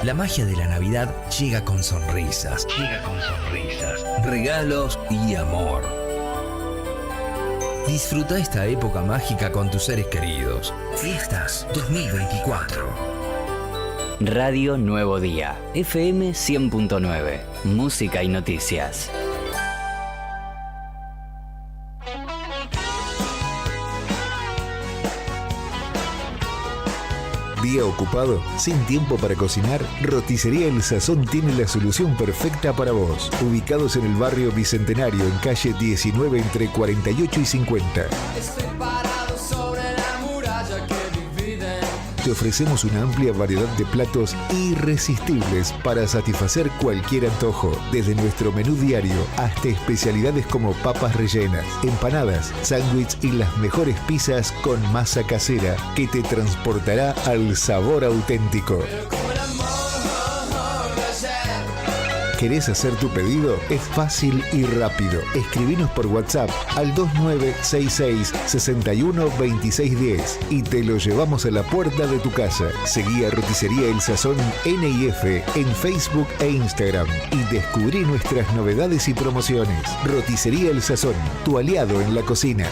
La magia de la Navidad llega con sonrisas. Regalos y amor. Disfruta esta época mágica con tus seres queridos. Fiestas 2024. Radio Nuevo Día, FM 100.9, música y noticias. ¿Día ocupado? ¿Sin tiempo para cocinar? Roticería El Sazón tiene la solución perfecta para vos. Ubicados en el barrio Bicentenario, en calle 19 entre 48 y 50. Te ofrecemos una amplia variedad de platos irresistibles para satisfacer cualquier antojo, desde nuestro menú diario hasta especialidades como papas rellenas, empanadas, sándwich y las mejores pizzas con masa casera que te transportará al sabor auténtico. ¿Querés hacer tu pedido? Es fácil y rápido. Escribinos por WhatsApp al 2966 61 2610 y te lo llevamos a la puerta de tu casa. Seguí a Roticería El Sazón NIF en Facebook e Instagram y descubrí nuestras novedades y promociones. Roticería El Sazón, tu aliado en la cocina.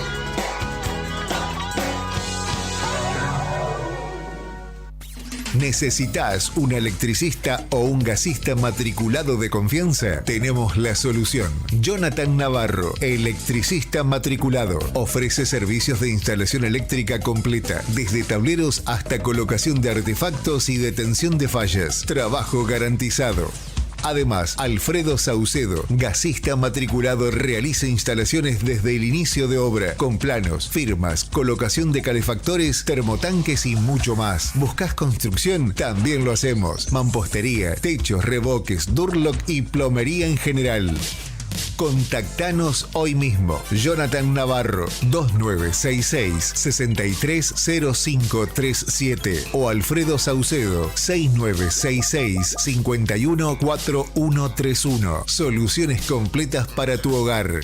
¿Necesitas un electricista o un gasista matriculado de confianza? Tenemos la solución. Jonathan Navarro, electricista matriculado. Ofrece servicios de instalación eléctrica completa, desde tableros hasta colocación de artefactos y detención de fallas. Trabajo garantizado. Además, Alfredo Saucedo, gasista matriculado, realiza instalaciones desde el inicio de obra, con planos, firmas, colocación de calefactores, termotanques y mucho más. ¿Buscas construcción? También lo hacemos. Mampostería, techos, revoques, Durlock y plomería en general. Contactanos hoy mismo. Jonathan Navarro, 2966-630537 o Alfredo Saucedo, 6966-514131. Soluciones completas para tu hogar.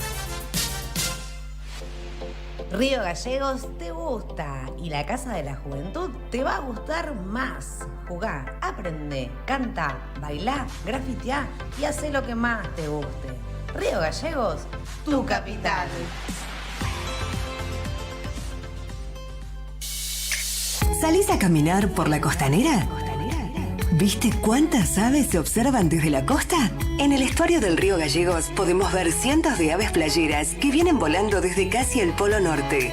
Río Gallegos te gusta y la Casa de la Juventud te va a gustar más. Jugá, aprende, canta, bailá, grafiteá y hacé lo que más te guste. Río Gallegos, tu capital. ¿Salís a caminar por la costanera? ¿Viste cuántas aves se observan desde la costa? En el estuario del Río Gallegos podemos ver cientos de aves playeras que vienen volando desde casi el Polo Norte,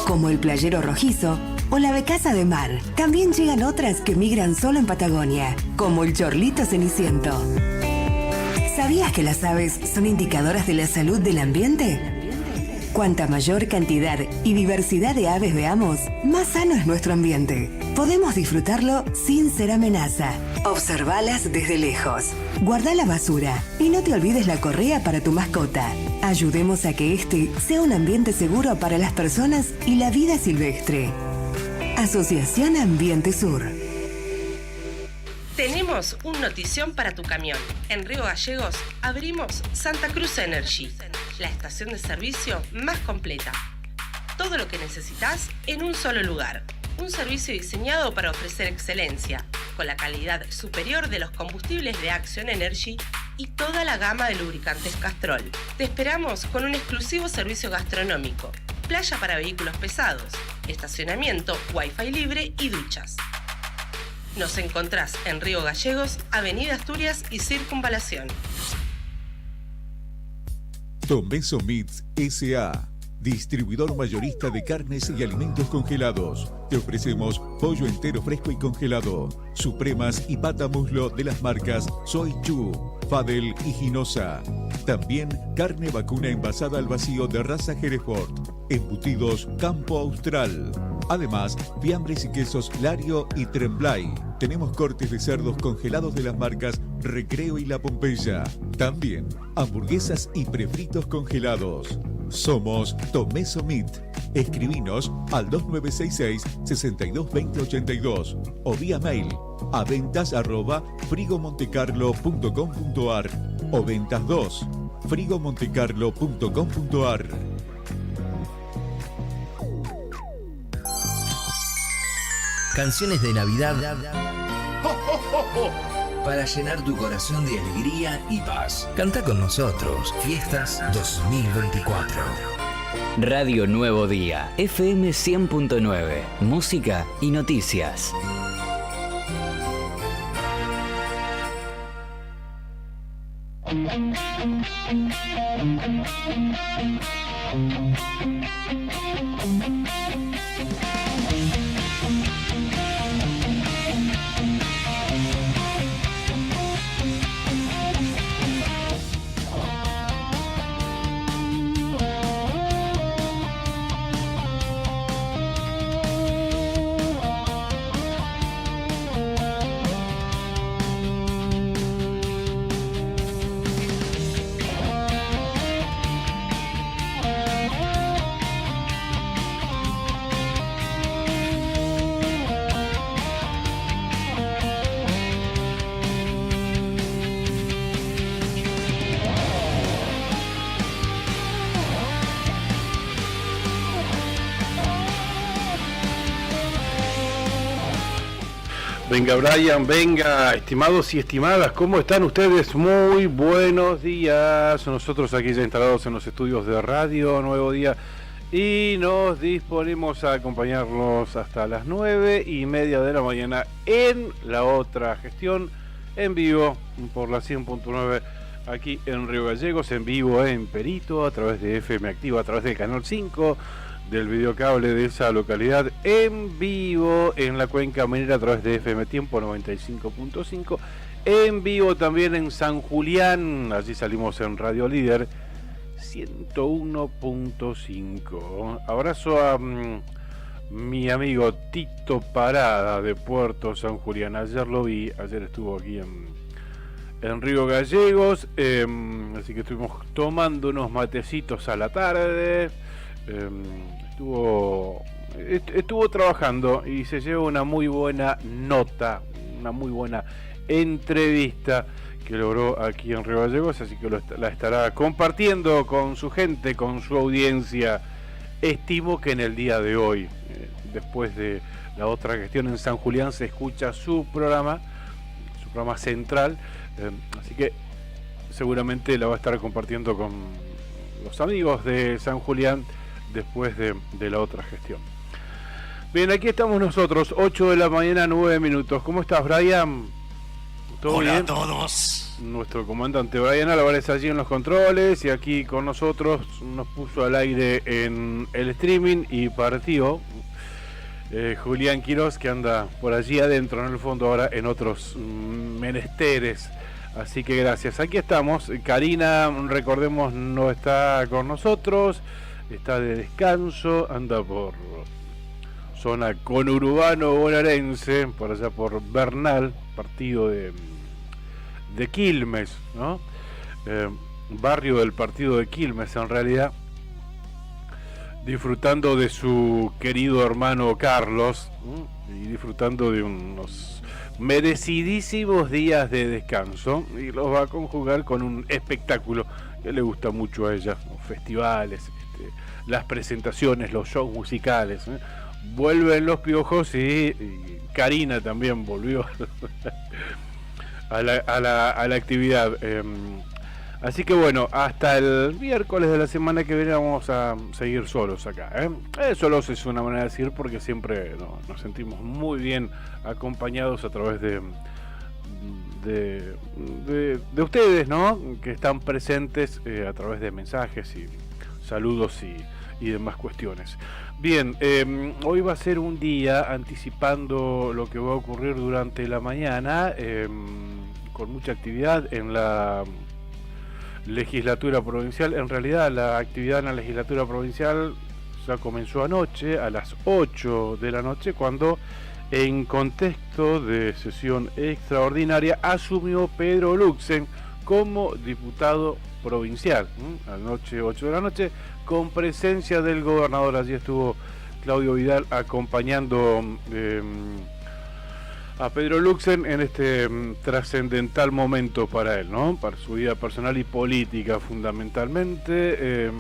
como el playero rojizo o la becasa de mar. También llegan otras que migran solo en Patagonia, como el chorlito ceniciento. ¿Sabías que las aves son indicadoras de la salud del ambiente? Cuanta mayor cantidad y diversidad de aves veamos, más sano es nuestro ambiente. Podemos disfrutarlo sin ser amenaza. Observalas desde lejos. Guarda la basura y no te olvides la correa para tu mascota. Ayudemos a que este sea un ambiente seguro para las personas y la vida silvestre. Asociación Ambiente Sur. Tenemos un notición para tu camión. En Río Gallegos abrimos Santa Cruz Energy, la estación de servicio más completa. Todo lo que necesitas en un solo lugar. Un servicio diseñado para ofrecer excelencia, con la calidad superior de los combustibles de Action Energy y toda la gama de lubricantes Castrol. Te esperamos con un exclusivo servicio gastronómico, playa para vehículos pesados, estacionamiento, wifi libre y duchas. Nos encontrás en Río Gallegos, Avenida Asturias y Circunvalación. Tomeso Meats S.A., distribuidor mayorista de carnes y alimentos congelados. Te ofrecemos pollo entero fresco y congelado, supremas y pata muslo de las marcas Soy Chu, Fadel y Ginosa. También carne vacuna envasada al vacío de raza Hereford, embutidos Campo Austral. Además, fiambres y quesos Lario y Tremblay. Tenemos cortes de cerdos congelados de las marcas Recreo y La Pompeya. También hamburguesas y prefritos congelados. Somos Tomeso Meat. Escribinos al 2966-622082 o vía mail a ventas@frigomontecarlo.com.ar o ventas 2 frigomontecarlo.com.ar. Canciones de Navidad Para llenar tu corazón de alegría y paz. Canta con nosotros. Fiestas 2024. Radio Nuevo Día, FM 100.9, música y noticias. Venga Brian, venga, estimados y estimadas, ¿cómo están ustedes? Muy buenos días. Nosotros aquí ya instalados en los estudios de Radio Nuevo Día y nos disponemos a acompañarlos hasta las 9:30 de la mañana en la otra gestión, en vivo por la 100.9 aquí en Río Gallegos, en vivo en Perito, a través de FM Activa, a través del canal 5 del videocable de esa localidad, en vivo en la Cuenca Minera a través de FM Tiempo 95.5, en vivo también en San Julián, allí salimos en Radio Líder 101.5. Abrazo a mi amigo Tito Parada de Puerto San Julián, ayer lo vi, ayer estuvo aquí en Río Gallegos, así que estuvimos tomando unos matecitos a la tarde. Estuvo trabajando y se lleva una muy buena nota, una muy buena entrevista que logró aquí en Río Gallegos, así que la estará compartiendo con su gente, con su audiencia. Estimo que en el día de hoy, después de la otra gestión en San Julián, se escucha su programa central, así que seguramente la va a estar compartiendo con los amigos de San Julián después de la otra gestión. Bien, aquí estamos nosotros, 8 de la mañana, 9 minutos. ¿Cómo estás, Brian? ¿Todo Hola bien? a todos. Nuestro comandante Brian Álvarez allí en los controles y aquí con nosotros, nos puso al aire en el streaming y partió Julián Quirós, que anda por allí adentro en el fondo ahora en otros menesteres. Así que gracias, aquí estamos. Karina, recordemos, no está con nosotros, está de descanso, anda por zona conurbano bonaerense, por allá por Bernal, partido de Quilmes, ¿no? Barrio del partido de Quilmes en realidad, disfrutando de su querido hermano Carlos, y disfrutando de unos merecidísimos días de descanso, y los va a conjugar con un espectáculo que le gusta mucho a ella, los festivales, las presentaciones, los shows musicales. Vuelven los piojos y Karina también volvió a la actividad. Así que bueno, hasta el miércoles de la semana que viene vamos a seguir solos acá. Solos es una manera de decir porque siempre nos sentimos muy bien acompañados a través de ustedes, ¿no? Que están presentes a través de mensajes y saludos y demás cuestiones. Bien, hoy va a ser un día anticipando lo que va a ocurrir durante la mañana, con mucha actividad en la legislatura provincial. En realidad la actividad en la legislatura provincial ya comenzó anoche a las 8 de la noche, cuando en contexto de sesión extraordinaria asumió Pedro Luxen como diputado provincial. Anoche 8 de la noche, con presencia del gobernador. Allí estuvo Claudio Vidal acompañando a Pedro Luxen en este trascendental momento para él, ¿no? Para su vida personal y política fundamentalmente.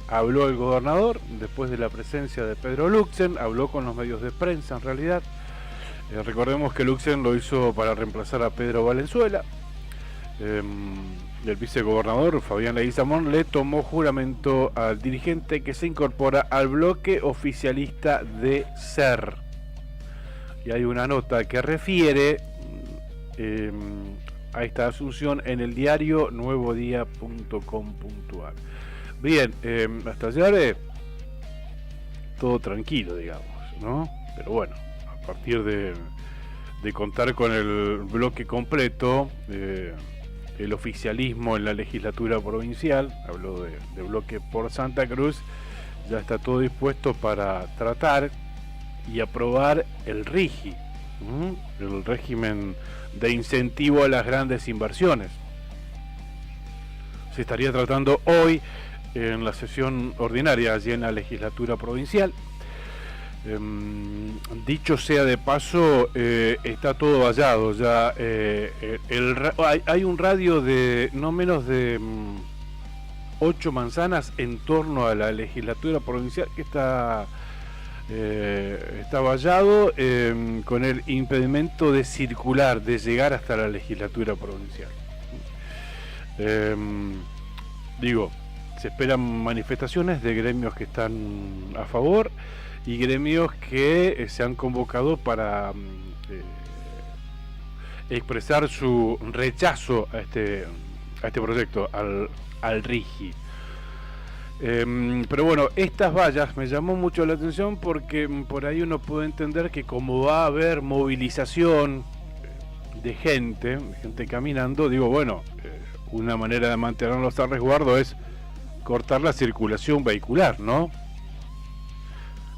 Habló el gobernador después de la presencia de Pedro Luxen, habló con los medios de prensa en realidad, Recordemos que Luxem lo hizo para reemplazar a Pedro Valenzuela. El vicegobernador Fabián Leguizamón le tomó juramento al dirigente que se incorpora al bloque oficialista de SER. Y hay una nota que refiere a esta asunción en el diario nuevodía.com.ar. Bien, hasta ayer todo tranquilo, digamos, ¿no? Pero bueno, a partir de contar con el bloque completo, el oficialismo en la legislatura provincial, hablo de bloque por Santa Cruz, ya está todo dispuesto para tratar y aprobar el RIGI, el régimen de incentivo a las grandes inversiones. Se estaría tratando hoy en la sesión ordinaria allí en la legislatura provincial. Dicho sea de paso, está todo vallado ya. Hay un radio de no menos de 8 manzanas en torno a la legislatura provincial que está vallado con el impedimento de circular, de llegar hasta la legislatura provincial. Se esperan manifestaciones de gremios que están a favor y gremios que se han convocado para expresar su rechazo a este proyecto, al RIGI. Pero bueno, estas vallas me llamó mucho la atención porque por ahí uno puede entender que como va a haber movilización de gente caminando, una manera de mantenerlos a resguardo es cortar la circulación vehicular, ¿no?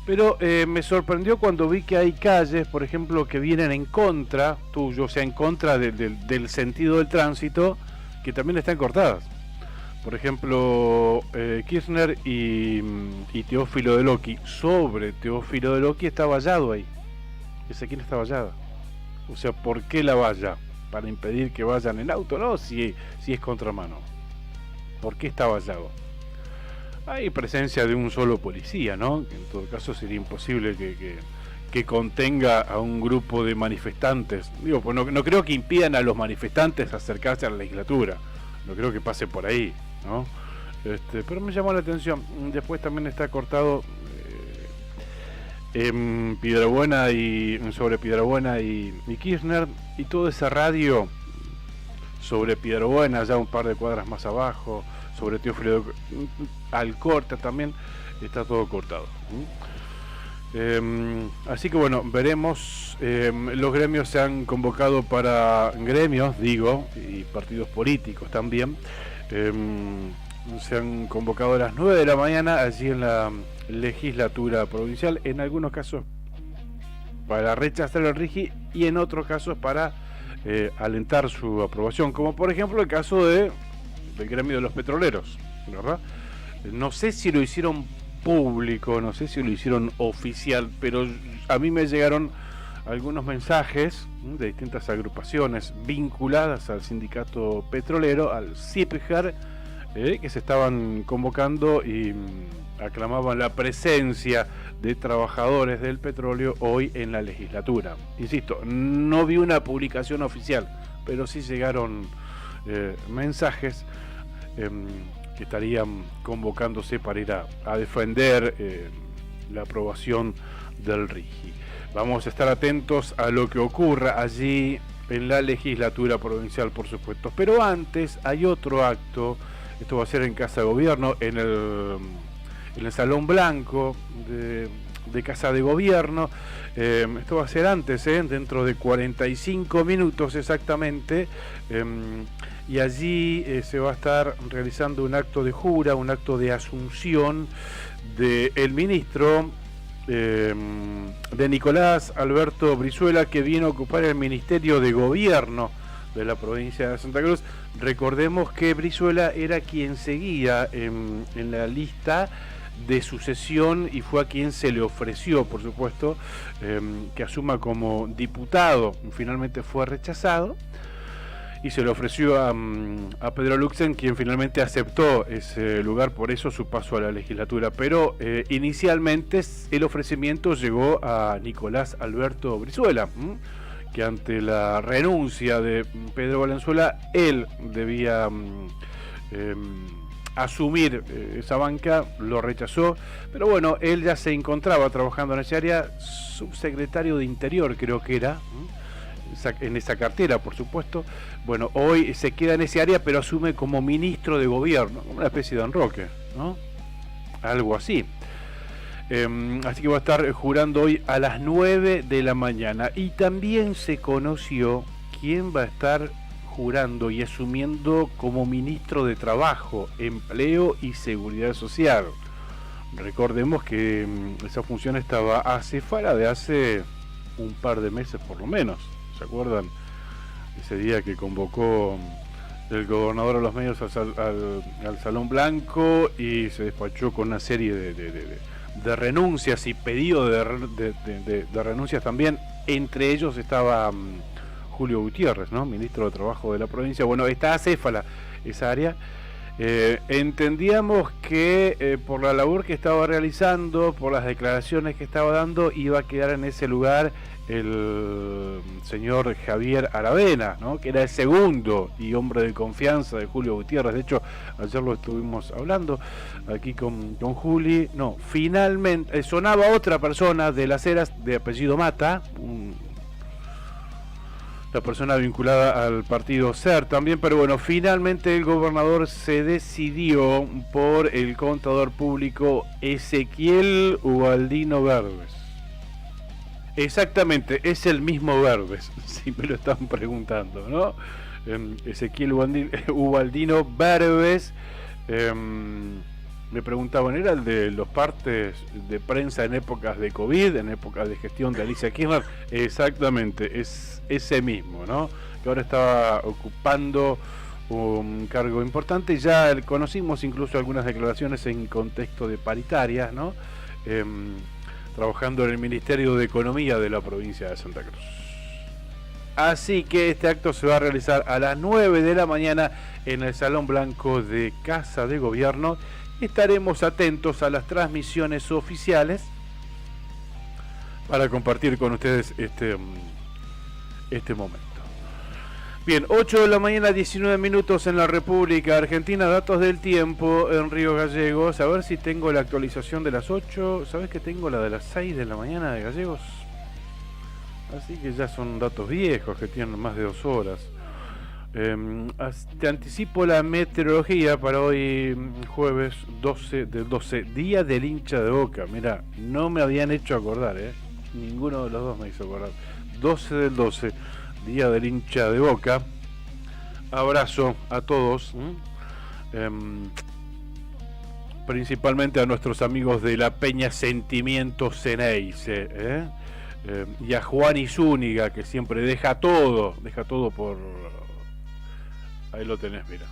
Pero me sorprendió cuando vi que hay calles, por ejemplo, que vienen en contra tuyo, o sea, en contra del sentido del tránsito, que también están cortadas. Por ejemplo, Kirchner y Teófilo de Loki. Sobre Teófilo de Loki está vallado ahí. ¿Esa quién está vallada? O sea, ¿por qué la valla? ¿Para impedir que vayan en auto? No, si es contramano. ¿Por qué está vallado? Hay presencia de un solo policía, ¿no? En todo caso sería imposible que contenga a un grupo de manifestantes. Pues no creo que impidan a los manifestantes acercarse a la legislatura. No creo que pase por ahí, ¿no? Pero me llamó la atención. Después también está cortado en Piedrabuena sobre Piedrabuena y Kirchner, y toda esa radio sobre Piedrabuena, ya un par de cuadras más abajo, sobre Teófilo Alcorta también, está todo cortado. Así que bueno, veremos. Los gremios se han convocado y partidos políticos también. Se han convocado a las 9 de la mañana allí en la legislatura provincial, en algunos casos para rechazar el RIGI y en otros casos para alentar su aprobación, como por ejemplo el caso del gremio de los petroleros, ¿verdad? No sé si lo hicieron público, no sé si lo hicieron oficial, pero a mí me llegaron algunos mensajes de distintas agrupaciones vinculadas al sindicato petrolero, al CIPGER, que se estaban convocando y aclamaban la presencia de trabajadores del petróleo hoy en la legislatura. Insisto, no vi una publicación oficial, pero sí llegaron mensajes que estarían convocándose para ir a defender la aprobación del RIGI. Vamos a estar atentos a lo que ocurra allí en la legislatura provincial, por supuesto. Pero antes hay otro acto. Esto va a ser en Casa de Gobierno, en el Salón Blanco de Casa de Gobierno. Esto va a ser antes, dentro de 45 minutos exactamente. Y allí se va a estar realizando un acto de jura, un acto de asunción del ministro de Nicolás Alberto Brizuela, que viene a ocupar el Ministerio de Gobierno de la provincia de Santa Cruz. Recordemos que Brizuela era quien seguía en la lista de sucesión y fue a quien se le ofreció, por supuesto, que asuma como diputado. Finalmente fue rechazado y se le ofreció a Pedro Luxen, quien finalmente aceptó ese lugar, por eso su paso a la legislatura. Pero inicialmente el ofrecimiento llegó a Nicolás Alberto Brizuela, que ante la renuncia de Pedro Valenzuela, él debía asumir esa banca, lo rechazó, pero bueno, él ya se encontraba trabajando en esa área, subsecretario de Interior creo que era, en esa cartera, por supuesto. Bueno, hoy se queda en ese área, pero asume como ministro de gobierno, como una especie de enroque, ¿no? Algo así. Así que va a estar jurando hoy a las 9 de la mañana. Y también se conoció quién va a estar jurando y asumiendo como ministro de Trabajo, Empleo y Seguridad Social. Recordemos que esa función estaba acéfala de hace un par de meses por lo menos. ¿Se acuerdan? Ese día que convocó el gobernador a los medios al Salón Blanco y se despachó con una serie de renuncias y pedidos de renuncias también. Entre ellos estaba Julio Gutiérrez, ¿no? Ministro de Trabajo de la provincia. Bueno, está acéfala esa área. Entendíamos que por la labor que estaba realizando, por las declaraciones que estaba dando, iba a quedar en ese lugar el señor Javier Aravena, ¿no? Que era el segundo y hombre de confianza de Julio Gutiérrez. De hecho, ayer lo estuvimos hablando aquí con Juli. No, finalmente sonaba otra persona de Las Heras de apellido Mata, la persona vinculada al partido SER también, pero bueno, finalmente el gobernador se decidió por el contador público Ezequiel Ubaldino Verbes. Exactamente, es el mismo Verbes, si me lo están preguntando, ¿no? Ezequiel Ubaldino Verbes. Me preguntaban, ¿era el de los partes de prensa en épocas de COVID, en épocas de gestión de Alicia Kirchner? Exactamente, es ese mismo, ¿no? Que ahora estaba ocupando un cargo importante. Ya conocimos incluso algunas declaraciones en contexto de paritarias, ¿no? Trabajando en el Ministerio de Economía de la provincia de Santa Cruz. Así que este acto se va a realizar a las 9 de la mañana en el Salón Blanco de Casa de Gobierno. Estaremos atentos a las transmisiones oficiales para compartir con ustedes este momento. Bien, 8 de la mañana, 19 minutos en la República Argentina. Datos del tiempo en Río Gallegos. A ver si tengo la actualización de las 8. ¿Sabes que tengo la de las 6 de la mañana de Gallegos? Así que ya son datos viejos que tienen más de 2 horas. Te anticipo la meteorología para hoy, jueves 12 del 12, día del hincha de Boca. Mira, no me habían hecho acordar, ninguno de los dos me hizo acordar. 12 del 12, día del hincha de Boca. Abrazo a todos, principalmente a nuestros amigos de la Peña Sentimiento Ceneice, y a Juan y Zúñiga, que siempre deja todo por... Ahí lo tenés, mira.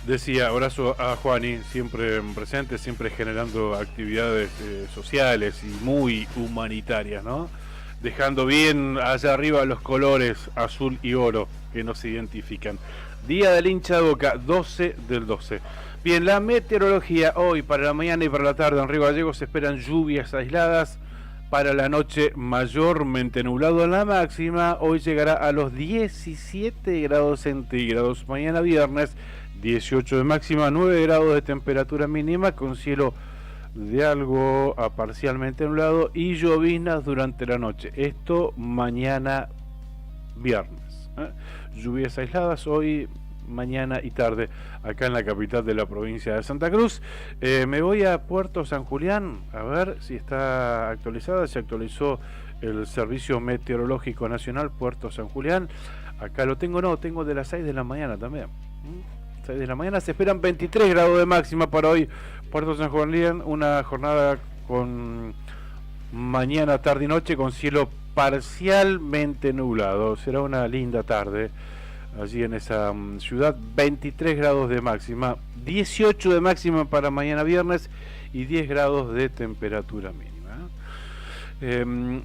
Decía, abrazo a Juani, siempre presente, siempre generando actividades sociales y muy humanitarias, ¿no? Dejando bien allá arriba los colores azul y oro que nos identifican. Día del hincha de Boca, 12 del 12. Bien, la meteorología hoy para la mañana y para la tarde en Río Gallegos se esperan lluvias aisladas. Para la noche mayormente nublado en la máxima. Hoy llegará a los 17 grados centígrados. Mañana viernes 18 de máxima, 9 grados de temperatura mínima con cielo de algo a parcialmente nublado y lloviznas durante la noche. Esto mañana viernes. Lluvias aisladas hoy, mañana y tarde acá en la capital de la provincia de Santa Cruz. Me voy a Puerto San Julián a ver si está actualizada. Se actualizó el Servicio Meteorológico Nacional Puerto San Julián. Acá lo tengo, no, tengo de las 6 de la mañana también. 6 de la mañana, se esperan 23 grados de máxima para hoy Puerto San Julián, una jornada con mañana, tarde y noche con cielo parcialmente nublado. Será una linda tarde allí en esa ciudad. 23 grados de máxima, 18 de máxima para mañana viernes y 10 grados de temperatura mínima.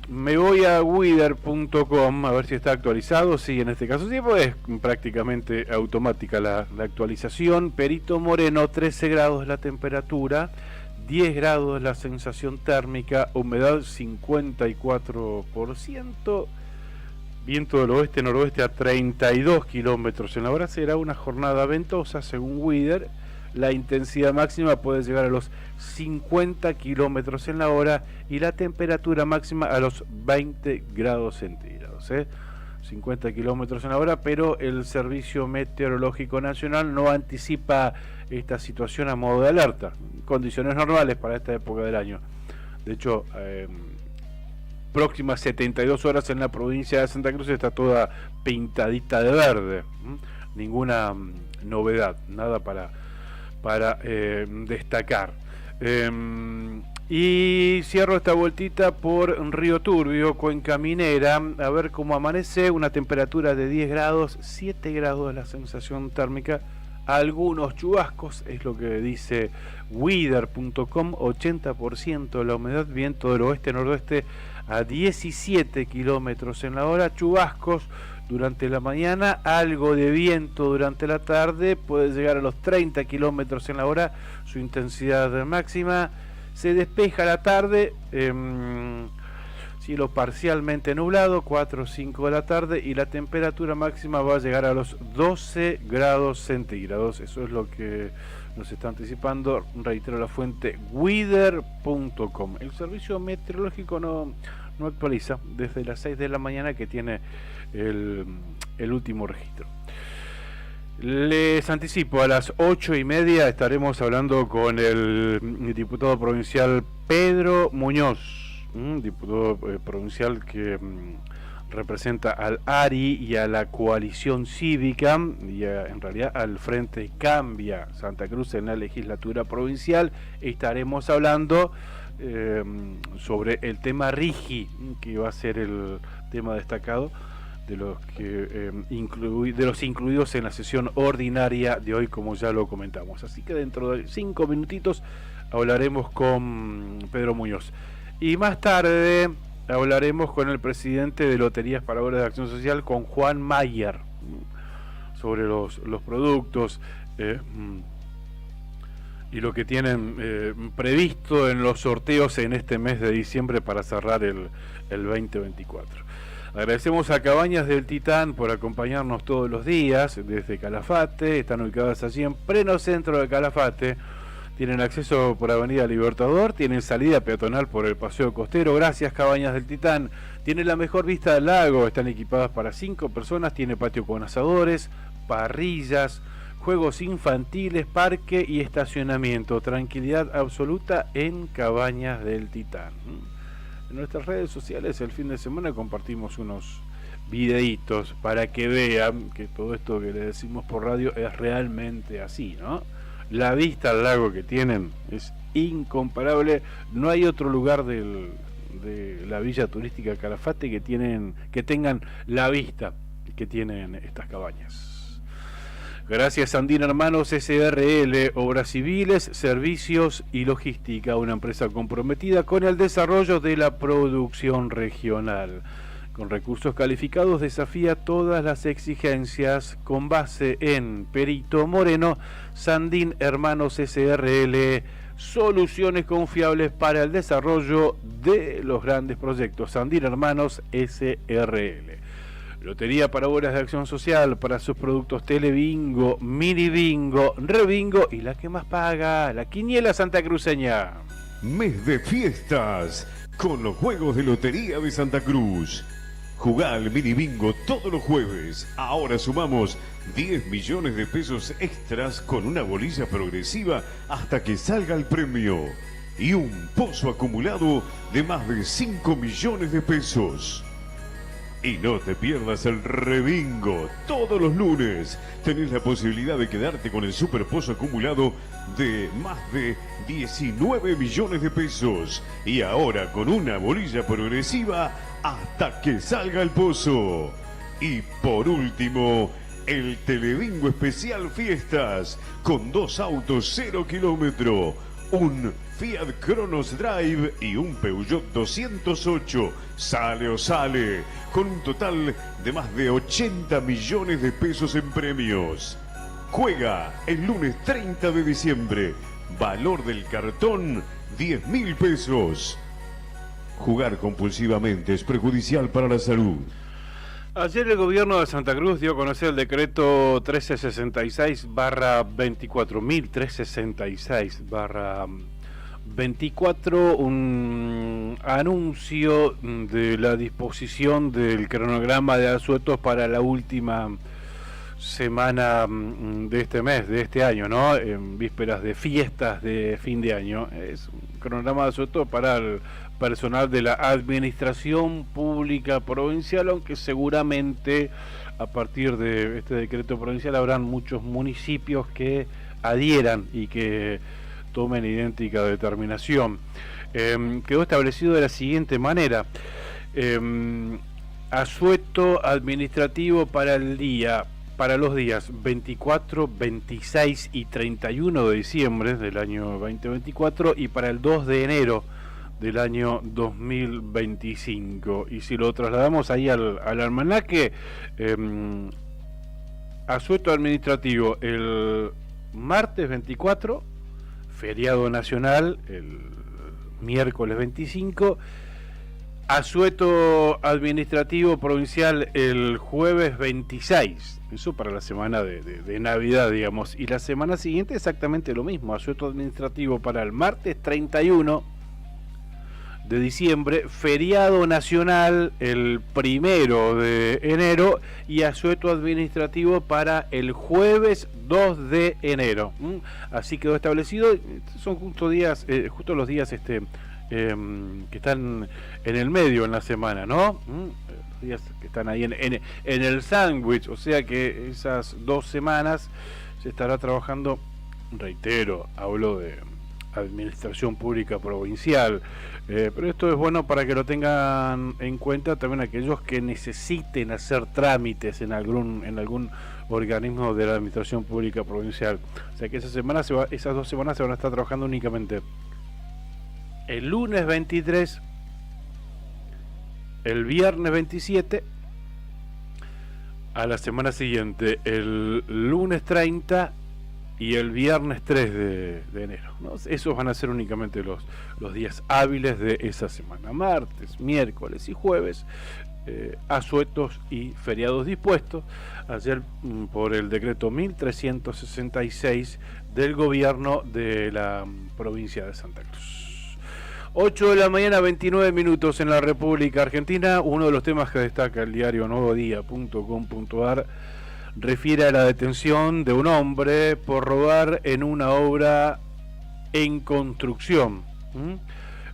Me voy a weather.com a ver si está actualizado. Sí, en este caso sí, pues es prácticamente automática la actualización. Perito Moreno, 13 grados la temperatura, 10 grados la sensación térmica, humedad 54%, viento del oeste-noroeste a 32 kilómetros en la hora. Será una jornada ventosa según Weather. La intensidad máxima puede llegar a los 50 kilómetros en la hora y la temperatura máxima a los 20 grados centígrados. 50 kilómetros en la hora, pero el Servicio Meteorológico Nacional no anticipa esta situación a modo de alerta. Condiciones normales para esta época del año. De hecho, próximas 72 horas en la provincia de Santa Cruz está toda pintadita de verde. Ninguna novedad, nada para destacar. Y cierro esta vueltita por Río Turbio, Cuenca Minera, a ver cómo amanece. Una temperatura de 10 grados, 7 grados la sensación térmica, algunos chubascos, es lo que dice weather.com, 80% la humedad, viento del oeste-noroeste a 17 kilómetros en la hora, chubascos durante la mañana, algo de viento durante la tarde, puede llegar a los 30 kilómetros en la hora, su intensidad máxima. Se despeja la tarde, cielo parcialmente nublado, 4 o 5 de la tarde, y la temperatura máxima va a llegar a los 12 grados centígrados. Eso es lo que nos está anticipando, reitero, la fuente weather.com. El servicio meteorológico no actualiza desde las 6 de la mañana, que tiene el último registro. Les anticipo, a las 8:30 estaremos hablando con el diputado provincial Pedro Muñoz, diputado provincial que representa al ARI y a la coalición cívica y en realidad al Frente Cambia Santa Cruz en la legislatura provincial. Estaremos hablando sobre el tema RIGI, que va a ser el tema destacado de los incluidos en la sesión ordinaria de hoy, como ya lo comentamos. Así que dentro de 5 minutitos hablaremos con Pedro Muñoz, y más tarde hablaremos con el presidente de Loterías para Obras de Acción Social, con Juan Mayer, sobre los productos y lo que tienen previsto en los sorteos en este mes de diciembre para cerrar el 2024. Agradecemos a Cabañas del Titán por acompañarnos todos los días desde Calafate. Están ubicadas allí en pleno centro de Calafate. Tienen acceso por Avenida Libertador, tienen salida peatonal por el Paseo Costero. Gracias, Cabañas del Titán. Tienen la mejor vista del lago, están equipadas para 5 personas, tiene patio con asadores, parrillas, juegos infantiles, parque y estacionamiento. Tranquilidad absoluta en Cabañas del Titán. En nuestras redes sociales el fin de semana compartimos unos videitos para que vean que todo esto que le decimos por radio es realmente así, ¿no? La vista al lago que tienen es incomparable. No hay otro lugar de la villa turística Calafate que tengan la vista que tienen estas cabañas. Gracias, Andina Hermanos SRL, Obras Civiles, Servicios y Logística, una empresa comprometida con el desarrollo de la producción regional. Con recursos calificados desafía todas las exigencias, con base en Perito Moreno. Sandín Hermanos SRL, soluciones confiables para el desarrollo de los grandes proyectos. Sandín Hermanos SRL. Lotería para Obras de Acción Social, para sus productos Telebingo, Mini Bingo, Rebingo y la que más paga, la Quiniela Santacruceña. Mes de fiestas con los juegos de Lotería de Santa Cruz. Jugá al Mini Bingo todos los jueves. Ahora sumamos 10 millones de pesos extras con una bolilla progresiva hasta que salga el premio. Y un pozo acumulado de más de 5 millones de pesos. Y no te pierdas el Rebingo. Todos los lunes tenés la posibilidad de quedarte con el superpozo acumulado de más de 19 millones de pesos. Y ahora con una bolilla progresiva hasta que salga el pozo. Y por último, el Telebingo Especial Fiestas, con 2 autos 0 kilómetro, un Fiat Cronos Drive y un Peugeot 208. Sale o sale, con un total de más de 80 millones de pesos en premios. Juega el lunes 30 de diciembre. Valor del cartón, 10.000 pesos. Jugar compulsivamente es perjudicial para la salud. Ayer el gobierno de Santa Cruz dio a conocer el decreto 1366/24, un anuncio de la disposición del cronograma de asuetos para la última semana de este mes, de este año, ¿no? En vísperas de fiestas de fin de año. Es un cronograma de asuetos para el personal de la administración pública provincial, aunque seguramente a partir de este decreto provincial habrán muchos municipios que adhieran y que tomen idéntica determinación. Quedó establecido de la siguiente manera: asueto administrativo para los días 24, 26 y 31 de diciembre del año 2024 y para el 2 de enero del año 2025. Y si lo trasladamos ahí al almanaque, asueto administrativo el martes 24, feriado nacional el miércoles 25, asueto administrativo provincial el jueves 26, eso para la semana de Navidad, digamos, y la semana siguiente exactamente lo mismo, asueto administrativo para el martes 31 de diciembre, feriado nacional el 1 de enero y asueto administrativo para el jueves 2 de enero. Así quedó establecido. Son justo los días que están en el medio en la semana, ¿no? Los días que están ahí en el sándwich, o sea que esas 2 semanas se estará trabajando, reitero, hablo de administración pública provincial, pero esto es bueno para que lo tengan en cuenta también aquellos que necesiten hacer trámites en algún organismo de la administración pública provincial. O sea que esas 2 semanas se van a estar trabajando únicamente el lunes 23, el viernes 27, a la semana siguiente el lunes 30 y el viernes 3 de enero, ¿no? Esos van a ser únicamente los días hábiles de esa semana. Martes, miércoles y jueves, asuetos y feriados dispuestos ayer por el decreto 1366 del gobierno de la provincia de Santa Cruz. 8 de la mañana, 29 minutos en la República Argentina. Uno de los temas que destaca el diario nuevodía.com.ar refiere a la detención de un hombre por robar en una obra en construcción.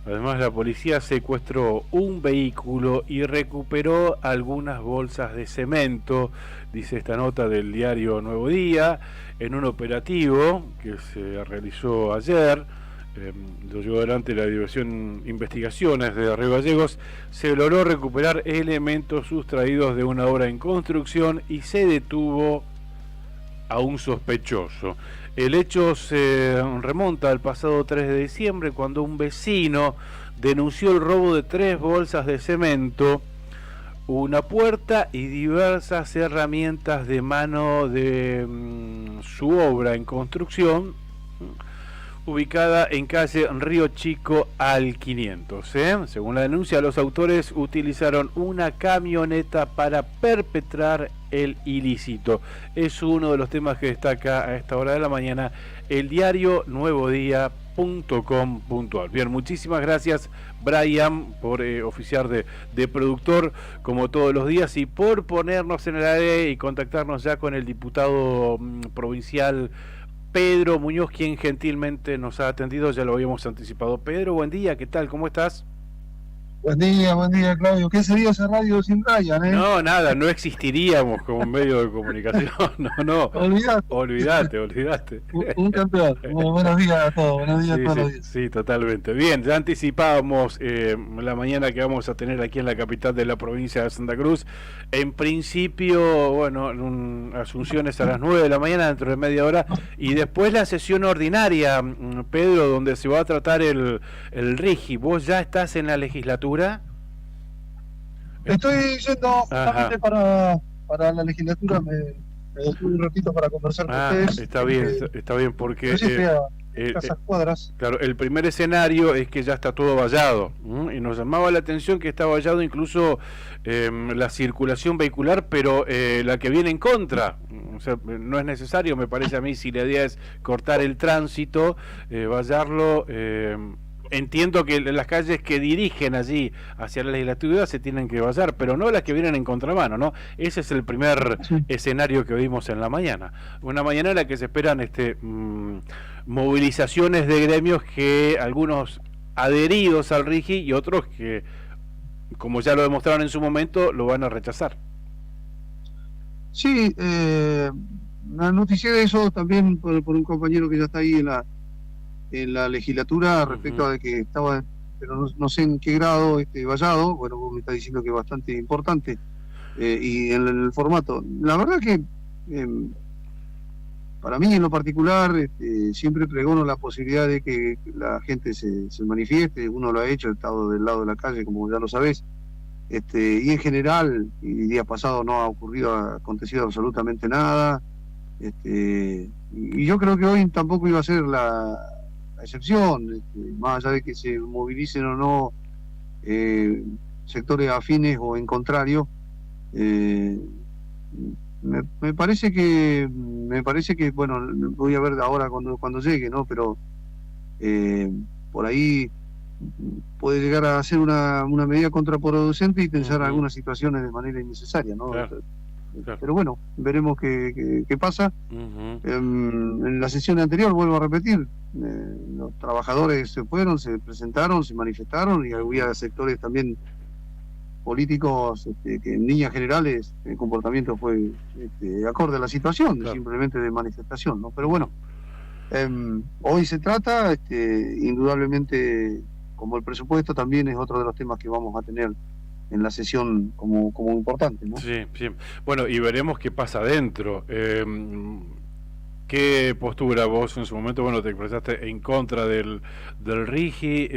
Además, la policía secuestró un vehículo y recuperó algunas bolsas de cemento, dice esta nota del diario Nuevo Día, en un operativo que se realizó ayer. Lo llevó adelante la División Investigaciones de Río Gallegos. Se logró recuperar elementos sustraídos de una obra en construcción y se detuvo a un sospechoso. El hecho se remonta al pasado 3 de diciembre, cuando un vecino denunció el robo de 3 bolsas de cemento, una puerta y diversas herramientas de mano de su obra en construcción, ubicada en calle Río Chico al 500. Según la denuncia, los autores utilizaron una camioneta para perpetrar el ilícito. Es uno de los temas que destaca a esta hora de la mañana el diario nuevodía.com.ar. Bien, muchísimas gracias, Brian, por oficiar de productor como todos los días y por ponernos en el aire y contactarnos ya con el diputado provincial Pedro Muñoz, quien gentilmente nos ha atendido. Ya lo habíamos anticipado. Pedro, buen día, ¿qué tal? ¿Cómo estás? Buen día, Claudio. ¿Qué sería esa radio sin Ryan, eh? No, nada, no existiríamos como medio de comunicación. No. Olvídate. Un campeón. Buenos días a todos. Buenos días Sí, a todos sí, los días. sí, totalmente. Bien, ya anticipábamos la mañana que vamos a tener aquí en la capital de la provincia de Santa Cruz. En principio, bueno, Asunciones a las 9 de la mañana, dentro de media hora, y después la sesión ordinaria, Pedro, donde se va a tratar el RIGI. ¿Vos ya estás en la legislatura? Estoy yendo justamente para la legislatura. Me detuve un ratito para conversar con ustedes. Está bien, porque... Casas Cuadras. Claro, el primer escenario es que ya está todo vallado, y nos llamaba la atención que está vallado incluso la circulación vehicular, pero la que viene en contra, o sea, no es necesario, me parece a mí, si la idea es cortar el tránsito, vallarlo. Entiendo que las calles que dirigen allí hacia la legislatura se tienen que vallar, pero no las que vienen en contramano, ¿no? Ese es el primer escenario que vimos en la mañana. Una mañana en la que se esperan movilizaciones de gremios, que algunos adheridos al RIGI y otros que, como ya lo demostraron en su momento, lo van a rechazar. Sí, me noticié de eso también por un compañero que ya está ahí en la legislatura, respecto a que estaba, pero no sé en qué grado vallado. Bueno, vos me está diciendo que es bastante importante, y en el formato. La verdad que para mí en lo particular siempre pregono la posibilidad de que la gente se manifieste. Uno lo ha hecho, he estado del lado de la calle, como ya lo sabés, y en general, y días pasados no ha acontecido absolutamente nada, y yo creo que hoy tampoco iba a ser la excepción, más allá de que se movilicen o no sectores afines o en contrario. Me parece que bueno, voy a ver ahora cuando llegue, ¿no? Pero por ahí puede llegar a ser una medida contraproducente y tensar algunas situaciones de manera innecesaria, ¿no? Claro. Pero bueno, veremos qué pasa. En la sesión anterior, vuelvo a repetir, los trabajadores se fueron, se presentaron, se manifestaron, y había sectores también políticos que en líneas generales el comportamiento fue acorde a la situación, claro, simplemente de manifestación, ¿no? Pero bueno, hoy se trata, indudablemente, como el presupuesto también es otro de los temas que vamos a tener en la sesión como importante, ¿no? Sí. Bueno, y veremos qué pasa adentro. ¿Qué postura vos en su momento, bueno, te expresaste en contra del RIGI?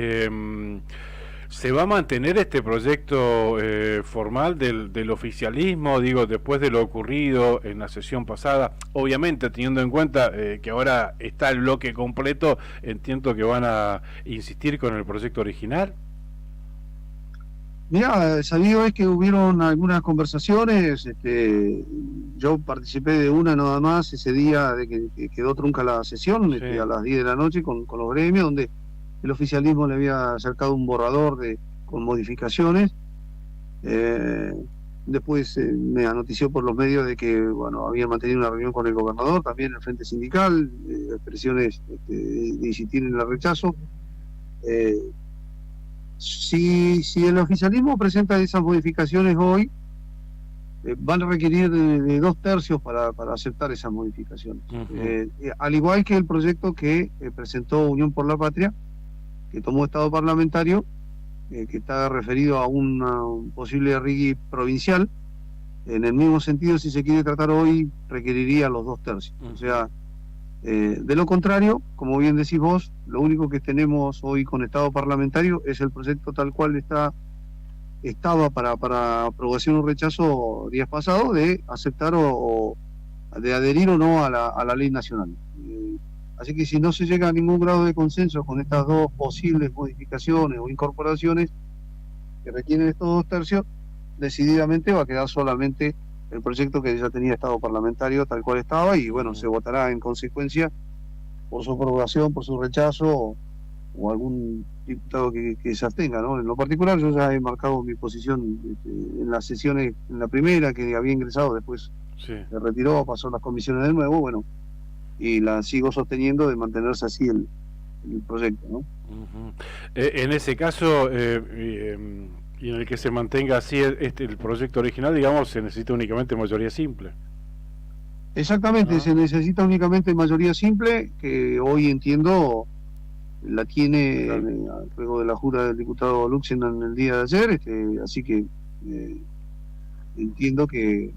¿Se va a mantener este proyecto formal del oficialismo, digo, después de lo ocurrido en la sesión pasada? Obviamente, teniendo en cuenta que ahora está el bloque completo, entiendo que van a insistir con el proyecto original. Mirá, sabido es que hubieron algunas conversaciones, yo participé de una nada más ese día de que quedó trunca la sesión, sí, a las 10 de la noche con los gremios, donde el oficialismo le había acercado un borrador con modificaciones. Después me anotició por los medios de que, bueno, habían mantenido una reunión con el gobernador, también el Frente Sindical, expresiones de insistir en el rechazo. Si el oficialismo presenta esas modificaciones hoy, van a requerir de 2 tercios para aceptar esas modificaciones. Al igual que el proyecto que presentó Unión por la Patria, que tomó estado parlamentario, que está referido a un posible RIGI provincial. En el mismo sentido, si se quiere tratar hoy, requeriría los 2 tercios. O sea, de lo contrario, como bien decís vos, lo único que tenemos hoy con estado parlamentario es el proyecto tal cual estaba para aprobación o rechazo días pasados, de aceptar o de adherir o no a la ley nacional. Así que si no se llega a ningún grado de consenso con estas 2 posibles modificaciones o incorporaciones que requieren estos 2 tercios, decididamente va a quedar solamente el proyecto que ya tenía estado parlamentario tal cual estaba, y bueno, se votará en consecuencia por su aprobación, por su rechazo, o algún diputado que se abstenga, ¿no? En lo particular, yo ya he marcado mi posición en las sesiones, en la primera que había ingresado, después se retiró, pasó a las comisiones de nuevo, bueno, y la sigo sosteniendo de mantenerse así el proyecto, ¿no? En ese caso, y en el que se mantenga así el proyecto original, digamos, se necesita únicamente mayoría simple. Exactamente, se necesita únicamente mayoría simple, que hoy entiendo la tiene luego de la jura del diputado Luxen en el día de ayer, así que entiendo que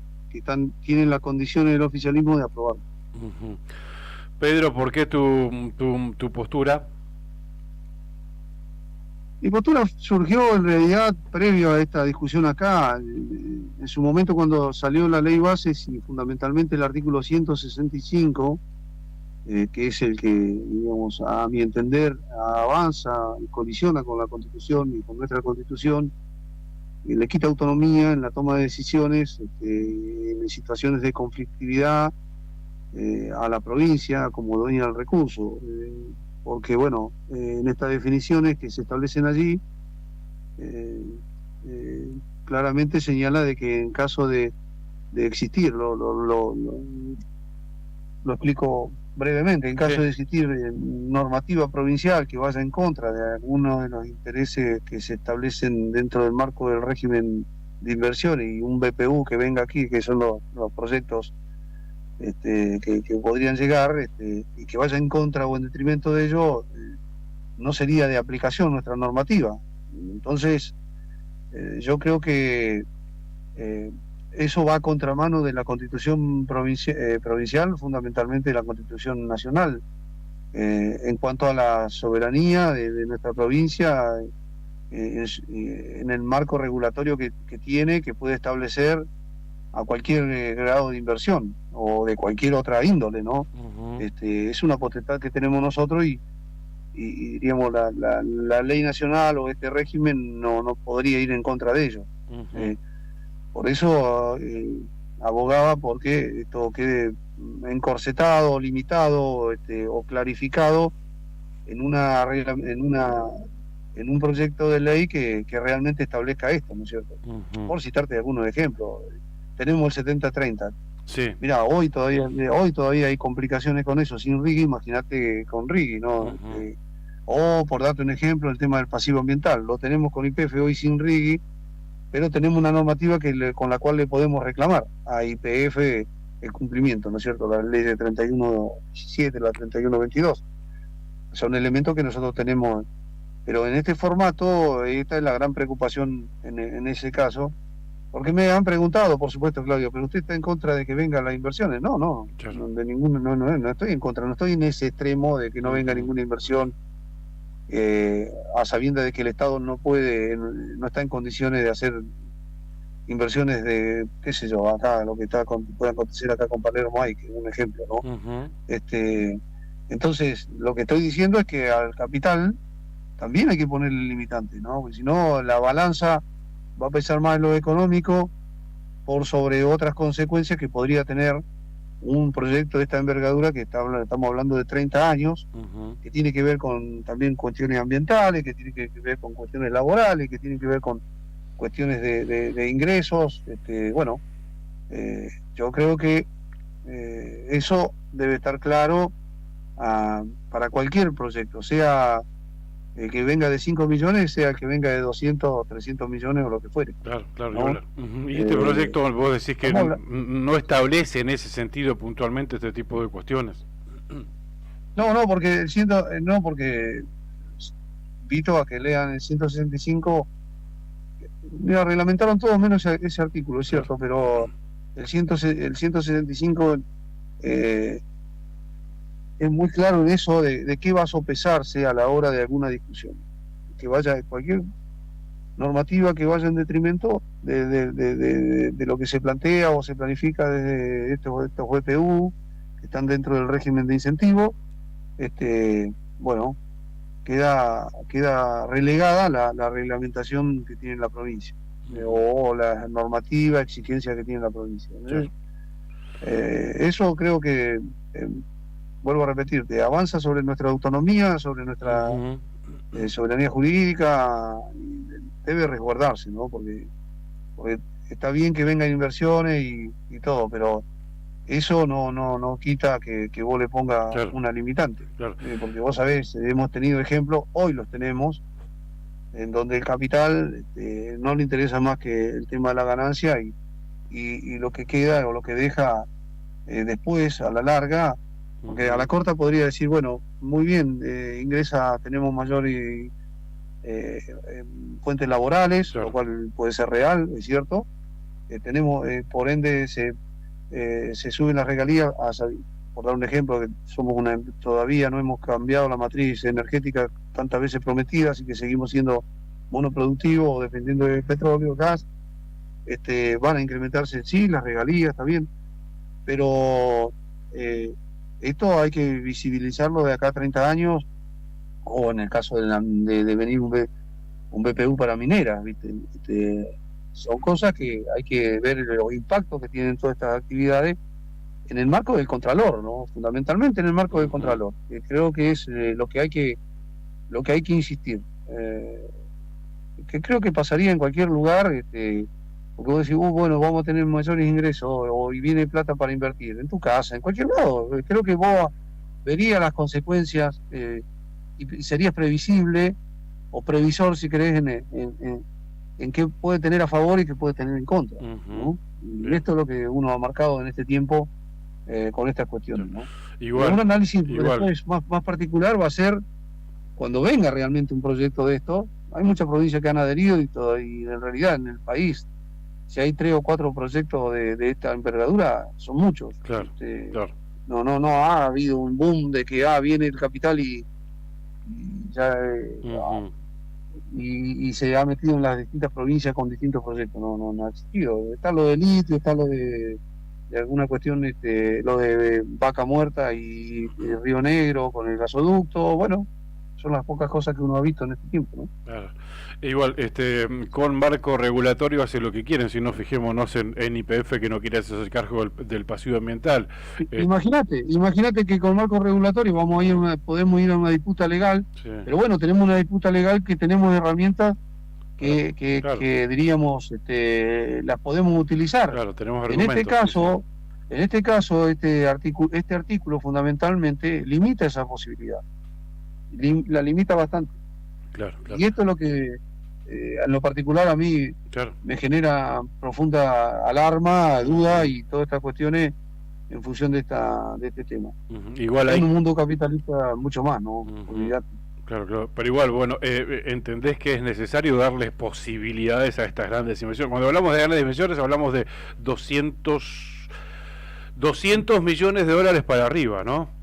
tienen las condiciones del oficialismo de aprobar. Pedro, ¿por qué tu postura? Mi postura surgió en realidad previo a esta discusión acá. En su momento, cuando salió la ley bases y fundamentalmente el artículo 165, que es el que, digamos, a mi entender, avanza y colisiona con la Constitución y con nuestra Constitución, le quita autonomía en la toma de decisiones en situaciones de conflictividad a la provincia como dueña del recurso. Porque, bueno, en estas definiciones que se establecen allí, claramente señala de que en caso de existir, lo explico brevemente, en caso de existir normativa provincial que vaya en contra de alguno de los intereses que se establecen dentro del marco del régimen de inversión y un BPU que venga aquí, que son los proyectos que podrían llegar y que vaya en contra o en detrimento de ello, no sería de aplicación nuestra normativa. Entonces, yo creo que eso va a contramano de la Constitución provincial, fundamentalmente de la Constitución nacional, en cuanto a la soberanía de nuestra provincia en el marco regulatorio que tiene, que puede establecer a cualquier grado de inversión o de cualquier otra índole, ¿no? Es una potestad que tenemos nosotros y diríamos la ley nacional o este régimen no podría ir en contra de ello. Por eso abogaba porque esto quede encorsetado, limitado o clarificado en un proyecto de ley que realmente establezca esto, ¿no es cierto? Por citarte algunos ejemplos. Tenemos el 70-30. Sí. Mirá, hoy todavía hay complicaciones con eso, sin RIGI, imagínate con RIGI, ¿no? O, por darte un ejemplo, el tema del pasivo ambiental. Lo tenemos con YPF hoy sin RIGI, pero tenemos una normativa con la cual le podemos reclamar a YPF el cumplimiento, ¿no es cierto? La ley de 3117, la 3122. Son elementos que nosotros tenemos, pero en este formato, esta es la gran preocupación en ese caso. Porque me han preguntado, por supuesto, Claudio, ¿pero usted está en contra de que vengan las inversiones? No, de ninguno, no estoy en contra, no estoy en ese extremo de que no venga ninguna inversión a sabiendas de que el Estado no está en condiciones de hacer inversiones de, qué sé yo, acá, lo que puede acontecer acá con Palermo hay, que es un ejemplo, ¿no? Entonces, lo que estoy diciendo es que al capital también hay que ponerle limitante, ¿no? Porque si no, la balanza va a pesar más en lo económico por sobre otras consecuencias que podría tener un proyecto de esta envergadura que estamos hablando de 30 años, que tiene que ver con también cuestiones ambientales, que tiene que ver con cuestiones laborales, que tiene que ver con cuestiones de ingresos. Yo creo que eso debe estar claro para cualquier proyecto, sea que venga de 5 millones, sea que venga de 200 o 300 millones o lo que fuere. Claro, ¿no? claro. Y este proyecto, vos decís que no establece en ese sentido puntualmente este tipo de cuestiones. No, porque invito a que lean el 165. Mira, reglamentaron todos menos ese artículo, es cierto, pero el 165 es muy claro en eso de qué va a sopesarse a la hora de alguna discusión. Que vaya cualquier normativa que vaya en detrimento de lo que se plantea o se planifica desde estos VPU que están dentro del régimen de incentivo, queda relegada la reglamentación que tiene la provincia o la normativa, exigencia que tiene la provincia. Sí. Eso creo que vuelvo a repetirte, avanza sobre nuestra autonomía, sobre nuestra soberanía jurídica, y debe resguardarse, ¿no? Porque está bien que vengan inversiones y todo, pero eso no quita que vos le pongas una limitante. Porque vos sabés, hemos tenido ejemplos, hoy los tenemos, en donde el capital no le interesa más que el tema de la ganancia y lo que queda o lo que deja después, a la larga, porque a la corta podría decir, bueno, muy bien, ingresa, tenemos mayores fuentes laborales, lo cual puede ser real, es cierto. Tenemos, por ende, se suben las regalías, por dar un ejemplo, que somos todavía no hemos cambiado la matriz energética tantas veces prometida, así que seguimos siendo monoproductivos o dependiendo del petróleo, gas. Van a incrementarse, sí, las regalías, está bien, pero esto hay que visibilizarlo de acá a 30 años, o en el caso de venir un BPU para mineras, ¿viste? Son cosas que hay que ver los impactos que tienen todas estas actividades en el marco del Contralor, ¿no? Fundamentalmente en el marco del Contralor, que creo que es lo que hay que insistir. Que creo que pasaría en cualquier lugar, porque vos decís, bueno, vamos a tener mayores ingresos y viene plata para invertir, en tu casa, en cualquier lado. Creo que vos verías las consecuencias y serías previsible o previsor, si querés, en qué puede tener a favor y qué puede tener en contra, ¿no? Y esto es lo que uno ha marcado en este tiempo con estas cuestiones, ¿no? Un análisis después más particular va a ser cuando venga realmente un proyecto de esto. Hay muchas provincias que han adherido y en realidad en el país, si hay 3 o 4 proyectos de esta envergadura, son muchos. No ha habido un boom de que viene el capital y ya y se ha metido en las distintas provincias con distintos proyectos. No ha existido. Está lo de litio, está lo de alguna cuestión, lo de Vaca Muerta y Río Negro con el gasoducto. Bueno, son las pocas cosas que uno ha visto en este tiempo, ¿no? Claro. Igual, con marco regulatorio hace lo que quieren, si no fijémonos en YPF, que no quiere hacerse cargo del pasivo ambiental. Imagínate que con marco regulatorio podemos ir a una disputa legal, pero bueno, tenemos una disputa legal que tenemos herramientas que diríamos, las podemos utilizar. Claro, tenemos en este caso, este artículo fundamentalmente limita esa posibilidad. La limita bastante. Claro. Y esto es lo que en lo particular a mí me genera profunda alarma, duda y todas estas cuestiones en función de este tema. Igual en un mundo capitalista mucho más, ¿no? Claro, pero igual, bueno, entendés que es necesario darles posibilidades a estas grandes inversiones. Cuando hablamos de grandes inversiones hablamos de 200 millones de dólares para arriba, ¿no?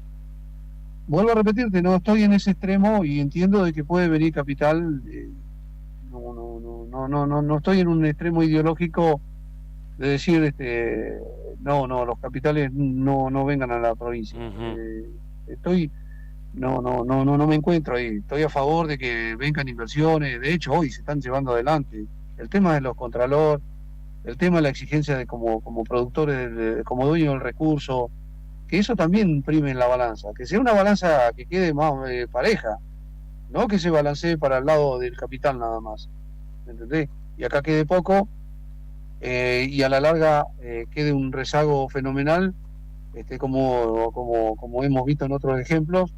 Vuelvo a repetirte, no estoy en ese extremo y entiendo de que puede venir capital. No estoy en un extremo ideológico de decir, los capitales no vengan a la provincia. No me encuentro ahí. Estoy a favor de que vengan inversiones. De hecho, hoy se están llevando adelante. El tema de los contralor, el tema de la exigencia de como productores, como dueños del recurso, que eso también imprime en la balanza, que sea una balanza que quede más pareja, no que se balancee para el lado del capital nada más, ¿entendés? Y acá quede poco y a la larga quede un rezago fenomenal, como hemos visto en otros ejemplos,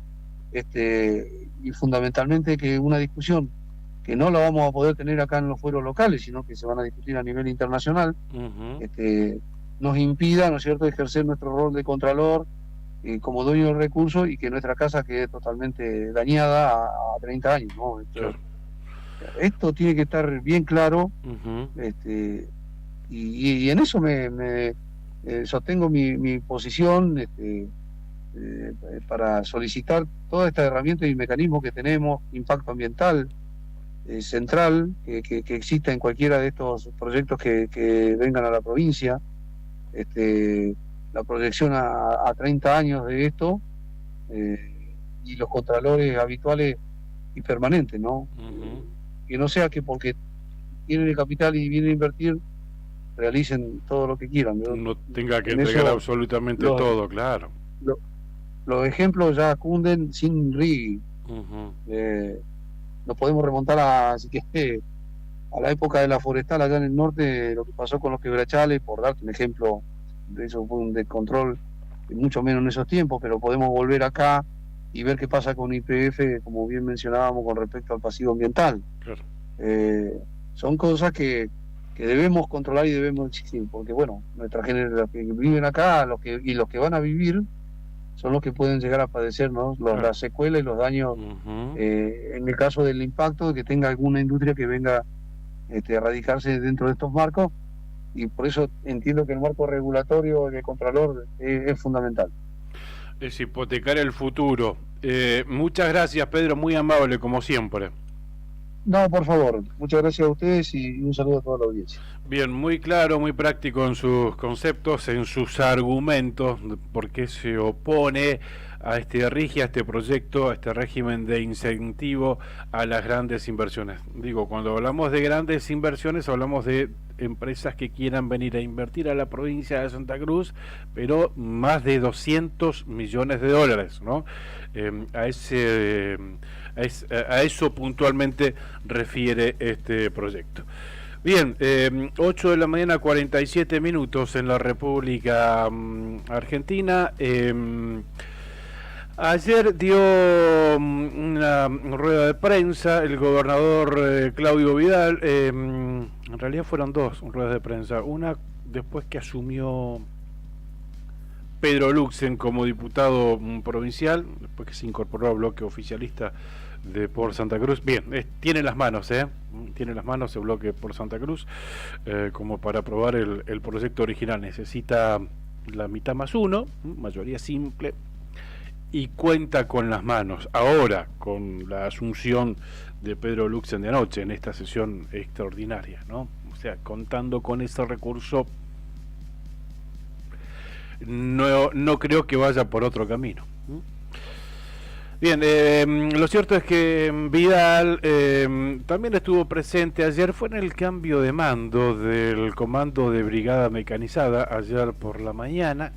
y fundamentalmente que una discusión que no la vamos a poder tener acá en los fueros locales, sino que se van a discutir a nivel internacional, nos impida, ¿no es cierto?, ejercer nuestro rol de contralor como dueño del recurso y que nuestra casa quede totalmente dañada a 30 años, ¿no? Esto tiene que estar bien claro, y en eso me sostengo mi posición para solicitar toda esta herramienta y mecanismo que tenemos, impacto ambiental central, que exista en cualquiera de estos proyectos que vengan a la provincia. La proyección a 30 años de esto y los contralores habituales y permanentes, ¿no? Que no sea que porque tienen el capital y vienen a invertir realicen todo lo que quieran, ¿no? No tenga que entregar absolutamente todo, claro. Los ejemplos ya cunden sin rigui. Nos podemos remontar a la época de la forestal allá en el norte, lo que pasó con los quebrachales, por darte un ejemplo eso fue un descontrol, mucho menos en esos tiempos, pero podemos volver acá y ver qué pasa con YPF, como bien mencionábamos, con respecto al pasivo ambiental. Claro. Son cosas que debemos controlar y debemos exigir, porque bueno, nuestra generación, los que viven acá y los que van a vivir, son los que pueden llegar a padecer, ¿no? Las secuelas y los daños, en el caso del impacto de que tenga alguna industria que venga a radicarse dentro de estos marcos, y por eso entiendo que el marco regulatorio de Contralor es fundamental. Es hipotecar el futuro. Muchas gracias, Pedro, muy amable como siempre. No, por favor, muchas gracias a ustedes y un saludo a toda la audiencia. Bien, muy claro, muy práctico en sus conceptos, en sus argumentos, por qué se opone a este proyecto, a este régimen de incentivo a las grandes inversiones. Digo, cuando hablamos de grandes inversiones, hablamos de empresas que quieran venir a invertir a la provincia de Santa Cruz, pero más de 200 millones de dólares, ¿no? A eso puntualmente refiere este proyecto. Bien, 8 de la mañana 47 minutos en la República Argentina. Ayer dio una rueda de prensa el gobernador Claudio Vidal. En realidad fueron dos ruedas de prensa. Una después que asumió Pedro Luxen como diputado provincial, después que se incorporó al bloque oficialista de por Santa Cruz. Bien, tiene las manos, tiene las manos el bloque por Santa Cruz, como para aprobar el proyecto original. Necesita la mitad más uno, mayoría simple, y cuenta con las manos. Ahora, con la asunción de Pedro Luxen de anoche en esta sesión extraordinaria, ¿no? O sea, contando con ese recurso, no creo que vaya por otro camino. Bien, lo cierto es que Vidal también estuvo presente ayer, fue en el cambio de mando del comando de brigada mecanizada ayer por la mañana.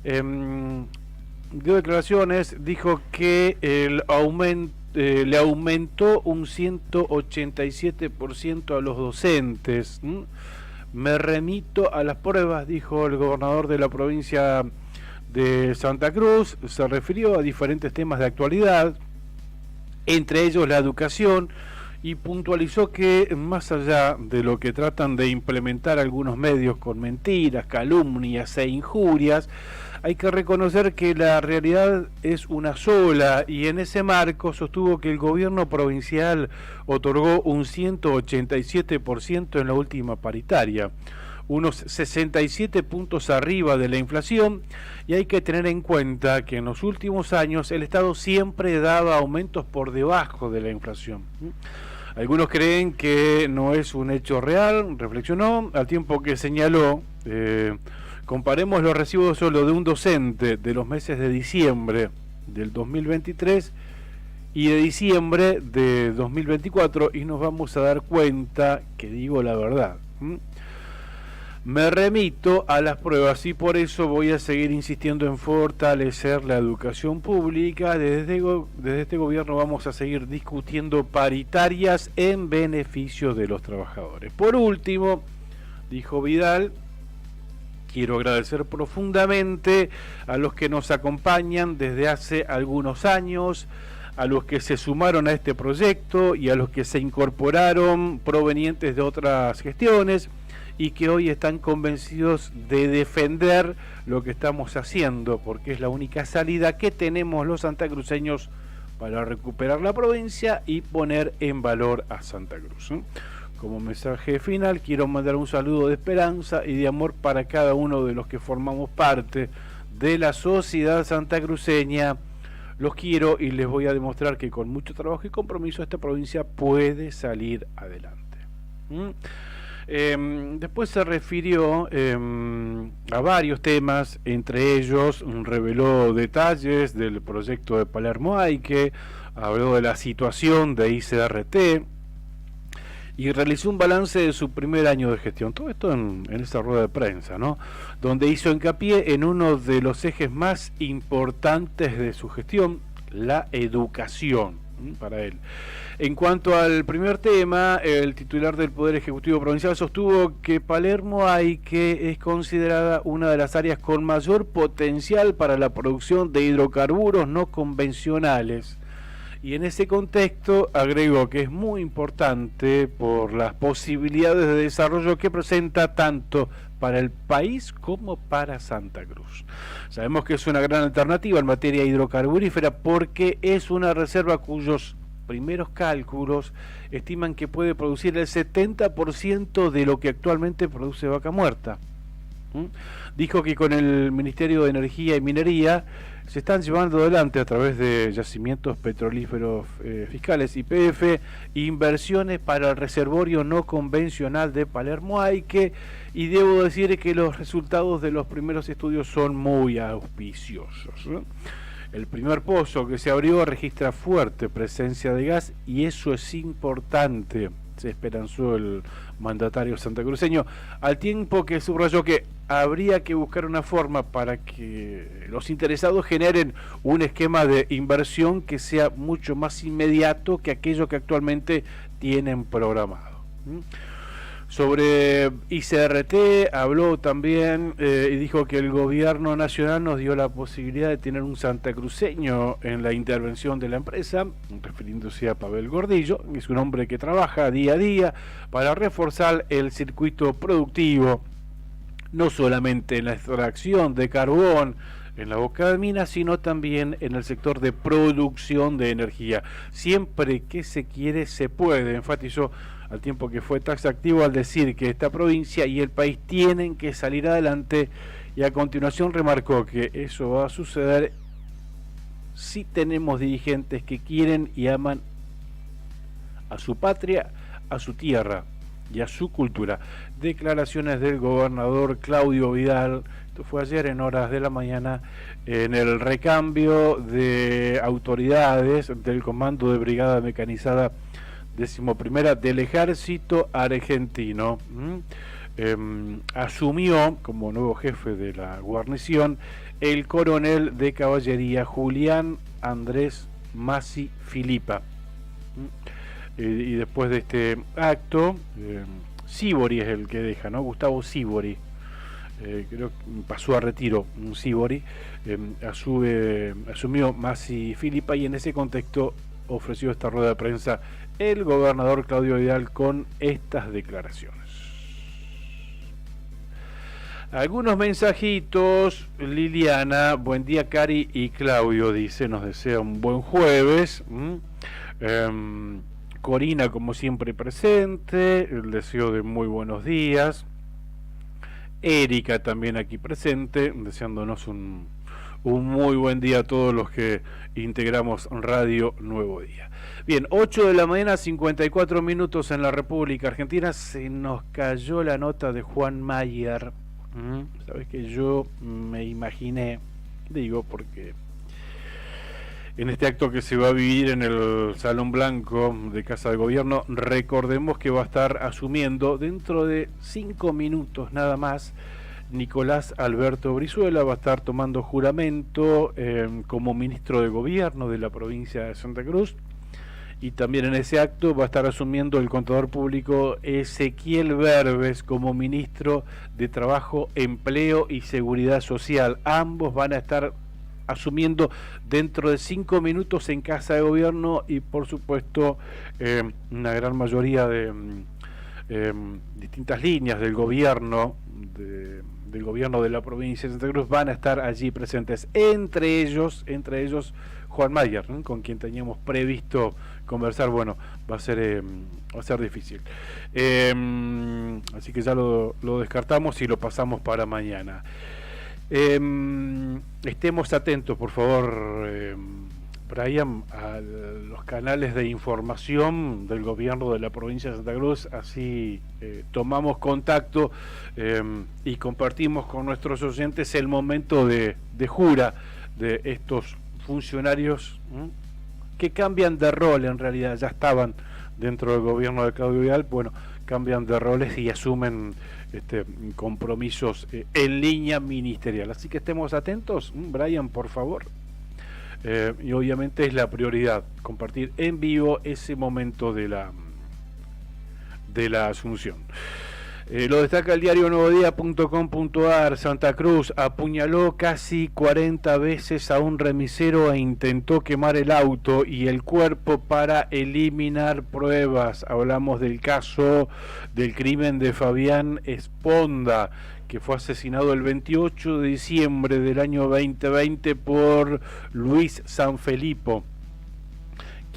Dio declaraciones, dijo que le aumentó un 187% a los docentes. Me remito a las pruebas, dijo el gobernador de la provincia de Santa Cruz. Se refirió a diferentes temas de actualidad, entre ellos la educación, y puntualizó que más allá de lo que tratan de implementar algunos medios con mentiras, calumnias e injurias, hay que reconocer que la realidad es una sola, y en ese marco sostuvo que el gobierno provincial otorgó un 187% en la última paritaria, unos 67 puntos arriba de la inflación, y hay que tener en cuenta que en los últimos años el Estado siempre daba aumentos por debajo de la inflación. Algunos creen que no es un hecho real, reflexionó, al tiempo que señaló, comparemos los recibos solo de un docente de los meses de diciembre del 2023 y de diciembre de 2024 y nos vamos a dar cuenta que digo la verdad. Me remito a las pruebas y por eso voy a seguir insistiendo en fortalecer la educación pública. Desde este gobierno vamos a seguir discutiendo paritarias en beneficio de los trabajadores. Por último, dijo Vidal, quiero agradecer profundamente a los que nos acompañan desde hace algunos años, a los que se sumaron a este proyecto y a los que se incorporaron provenientes de otras gestiones y que hoy están convencidos de defender lo que estamos haciendo, porque es la única salida que tenemos los santacruceños para recuperar la provincia y poner en valor a Santa Cruz. Como mensaje final, quiero mandar un saludo de esperanza y de amor para cada uno de los que formamos parte de la sociedad santacruceña. Los quiero y les voy a demostrar que con mucho trabajo y compromiso esta provincia puede salir adelante. Después se refirió a varios temas, entre ellos reveló detalles del proyecto de Palermo Aike, habló de la situación de ICRT y realizó un balance de su primer año de gestión. Todo esto en esa rueda de prensa, ¿no? Donde hizo hincapié en uno de los ejes más importantes de su gestión, la educación. para él. En cuanto al primer tema, el titular del Poder Ejecutivo Provincial sostuvo que Palermo Aike es considerada una de las áreas con mayor potencial para la producción de hidrocarburos no convencionales. Y en ese contexto agregó que es muy importante por las posibilidades de desarrollo que presenta tanto para el país como para Santa Cruz. Sabemos que es una gran alternativa en materia hidrocarburífera porque es una reserva cuyos primeros cálculos estiman que puede producir el 70% de lo que actualmente produce Vaca Muerta. Dijo que con el Ministerio de Energía y Minería se están llevando adelante a través de yacimientos petrolíferos fiscales YPF inversiones para el reservorio no convencional de Palermo Aike, y debo decir que los resultados de los primeros estudios son muy auspiciosos, ¿no? El primer pozo que se abrió registra fuerte presencia de gas y eso es importante, se esperanzó el mandatario santacruceño, al tiempo que subrayó que habría que buscar una forma para que los interesados generen un esquema de inversión que sea mucho más inmediato que aquello que actualmente tienen programado. Sobre ICRT habló también y dijo que el gobierno nacional nos dio la posibilidad de tener un santacruceño en la intervención de la empresa, refiriéndose a Pavel Gordillo, que es un hombre que trabaja día a día para reforzar el circuito productivo, no solamente en la extracción de carbón en la boca de mina, sino también en el sector de producción de energía. Siempre que se quiere, se puede, enfatizó, al tiempo que fue taxativo al decir que esta provincia y el país tienen que salir adelante, y a continuación remarcó que eso va a suceder si tenemos dirigentes que quieren y aman a su patria, a su tierra y a su cultura. Declaraciones del gobernador Claudio Vidal, esto fue ayer en horas de la mañana, en el recambio de autoridades del Comando de Brigada Mecanizada 11ª del Ejército Argentino. Asumió como nuevo jefe de la guarnición el coronel de caballería Julián Andrés Masi Filipa. Y después de este acto, Sibori es el que deja, ¿no? Gustavo Sibori, creo que pasó a retiro Sibori, asumió Masi Filipa, y en ese contexto ofreció esta rueda de prensa el gobernador Claudio Vidal con estas declaraciones. Algunos mensajitos. Liliana, buen día Cari y Claudio, dice, nos desea un buen jueves. Corina, como siempre, presente, el deseo de muy buenos días. Erika también aquí presente, deseándonos un muy buen día a todos los que integramos Radio Nuevo Día. Bien, 8 de la mañana, 54 minutos en la República Argentina. Se nos cayó la nota de Juan Mayer. Sabes que yo me imaginé, digo, porque en este acto que se va a vivir en el Salón Blanco de Casa de Gobierno, recordemos que va a estar asumiendo dentro de 5 minutos nada más Nicolás Alberto Brizuela, va a estar tomando juramento como ministro de Gobierno de la provincia de Santa Cruz, y también en ese acto va a estar asumiendo el contador público Ezequiel Verbes como ministro de Trabajo, Empleo y Seguridad Social. Ambos van a estar asumiendo dentro de 5 minutos en Casa de Gobierno, y por supuesto una gran mayoría de distintas líneas del gobierno del gobierno de la provincia de Santa Cruz van a estar allí presentes, entre ellos Juan Mayer, ¿no?, con quien teníamos previsto conversar. Bueno, va a ser difícil, así que ya lo descartamos y lo pasamos para mañana. Estemos atentos, por favor, Brian, a los canales de información del gobierno de la provincia de Santa Cruz, así tomamos contacto y compartimos con nuestros oyentes el momento de jura de estos funcionarios que cambian de rol. En realidad ya estaban dentro del gobierno de Claudio Vidal, bueno, cambian de roles y asumen compromisos en línea ministerial. Así que estemos atentos, Brian, por favor. Y obviamente es la prioridad, compartir en vivo ese momento de la asunción. Lo destaca el diario nuevodía.com.ar. Santa Cruz apuñaló casi 40 veces a un remisero e intentó quemar el auto y el cuerpo para eliminar pruebas. Hablamos del caso del crimen de Fabián Esponda, que fue asesinado el 28 de diciembre del año 2020 por Luis Sanfilippo,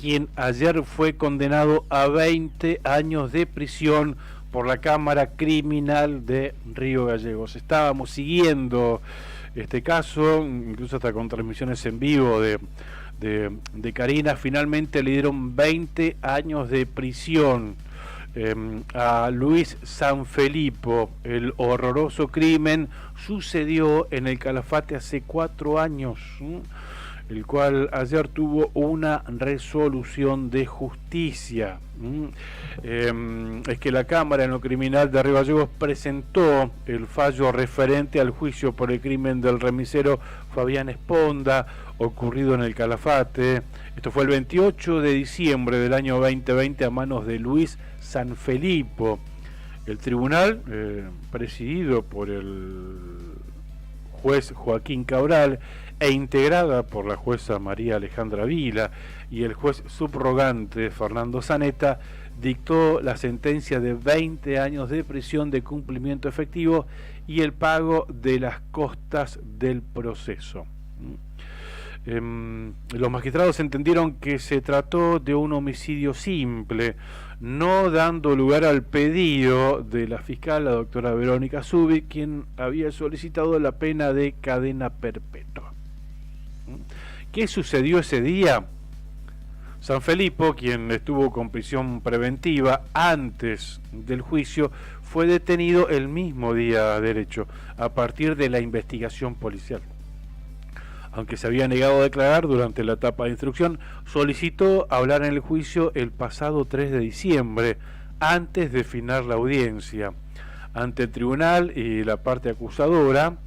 quien ayer fue condenado a 20 años de prisión por la Cámara Criminal de Río Gallegos. Estábamos siguiendo este caso, incluso hasta con transmisiones en vivo de Karina. Finalmente le dieron 20 años de prisión a Luis Sanfilippo. El horroroso crimen sucedió en el Calafate hace 4 años, el cual ayer tuvo una resolución de justicia. Es que la Cámara en lo Criminal de Río Gallegos presentó el fallo referente al juicio por el crimen del remisero Fabián Esponda, ocurrido en el Calafate. Esto fue el 28 de diciembre del año 2020 a manos de Luis Sanfilippo. El tribunal, presidido por el juez Joaquín Cabral e integrada por la jueza María Alejandra Vila y el juez subrogante Fernando Zanetta, dictó la sentencia de 20 años de prisión de cumplimiento efectivo y el pago de las costas del proceso. Los magistrados entendieron que se trató de un homicidio simple, no dando lugar al pedido de la fiscal, la doctora Verónica Zubi, quien había solicitado la pena de cadena perpetua. ¿Qué sucedió ese día? Sanfilippo, quien estuvo con prisión preventiva antes del juicio, fue detenido el mismo día del hecho, a partir de la investigación policial. Aunque se había negado a declarar durante la etapa de instrucción, solicitó hablar en el juicio el pasado 3 de diciembre, antes de finar la audiencia. Ante el tribunal y la parte acusadora,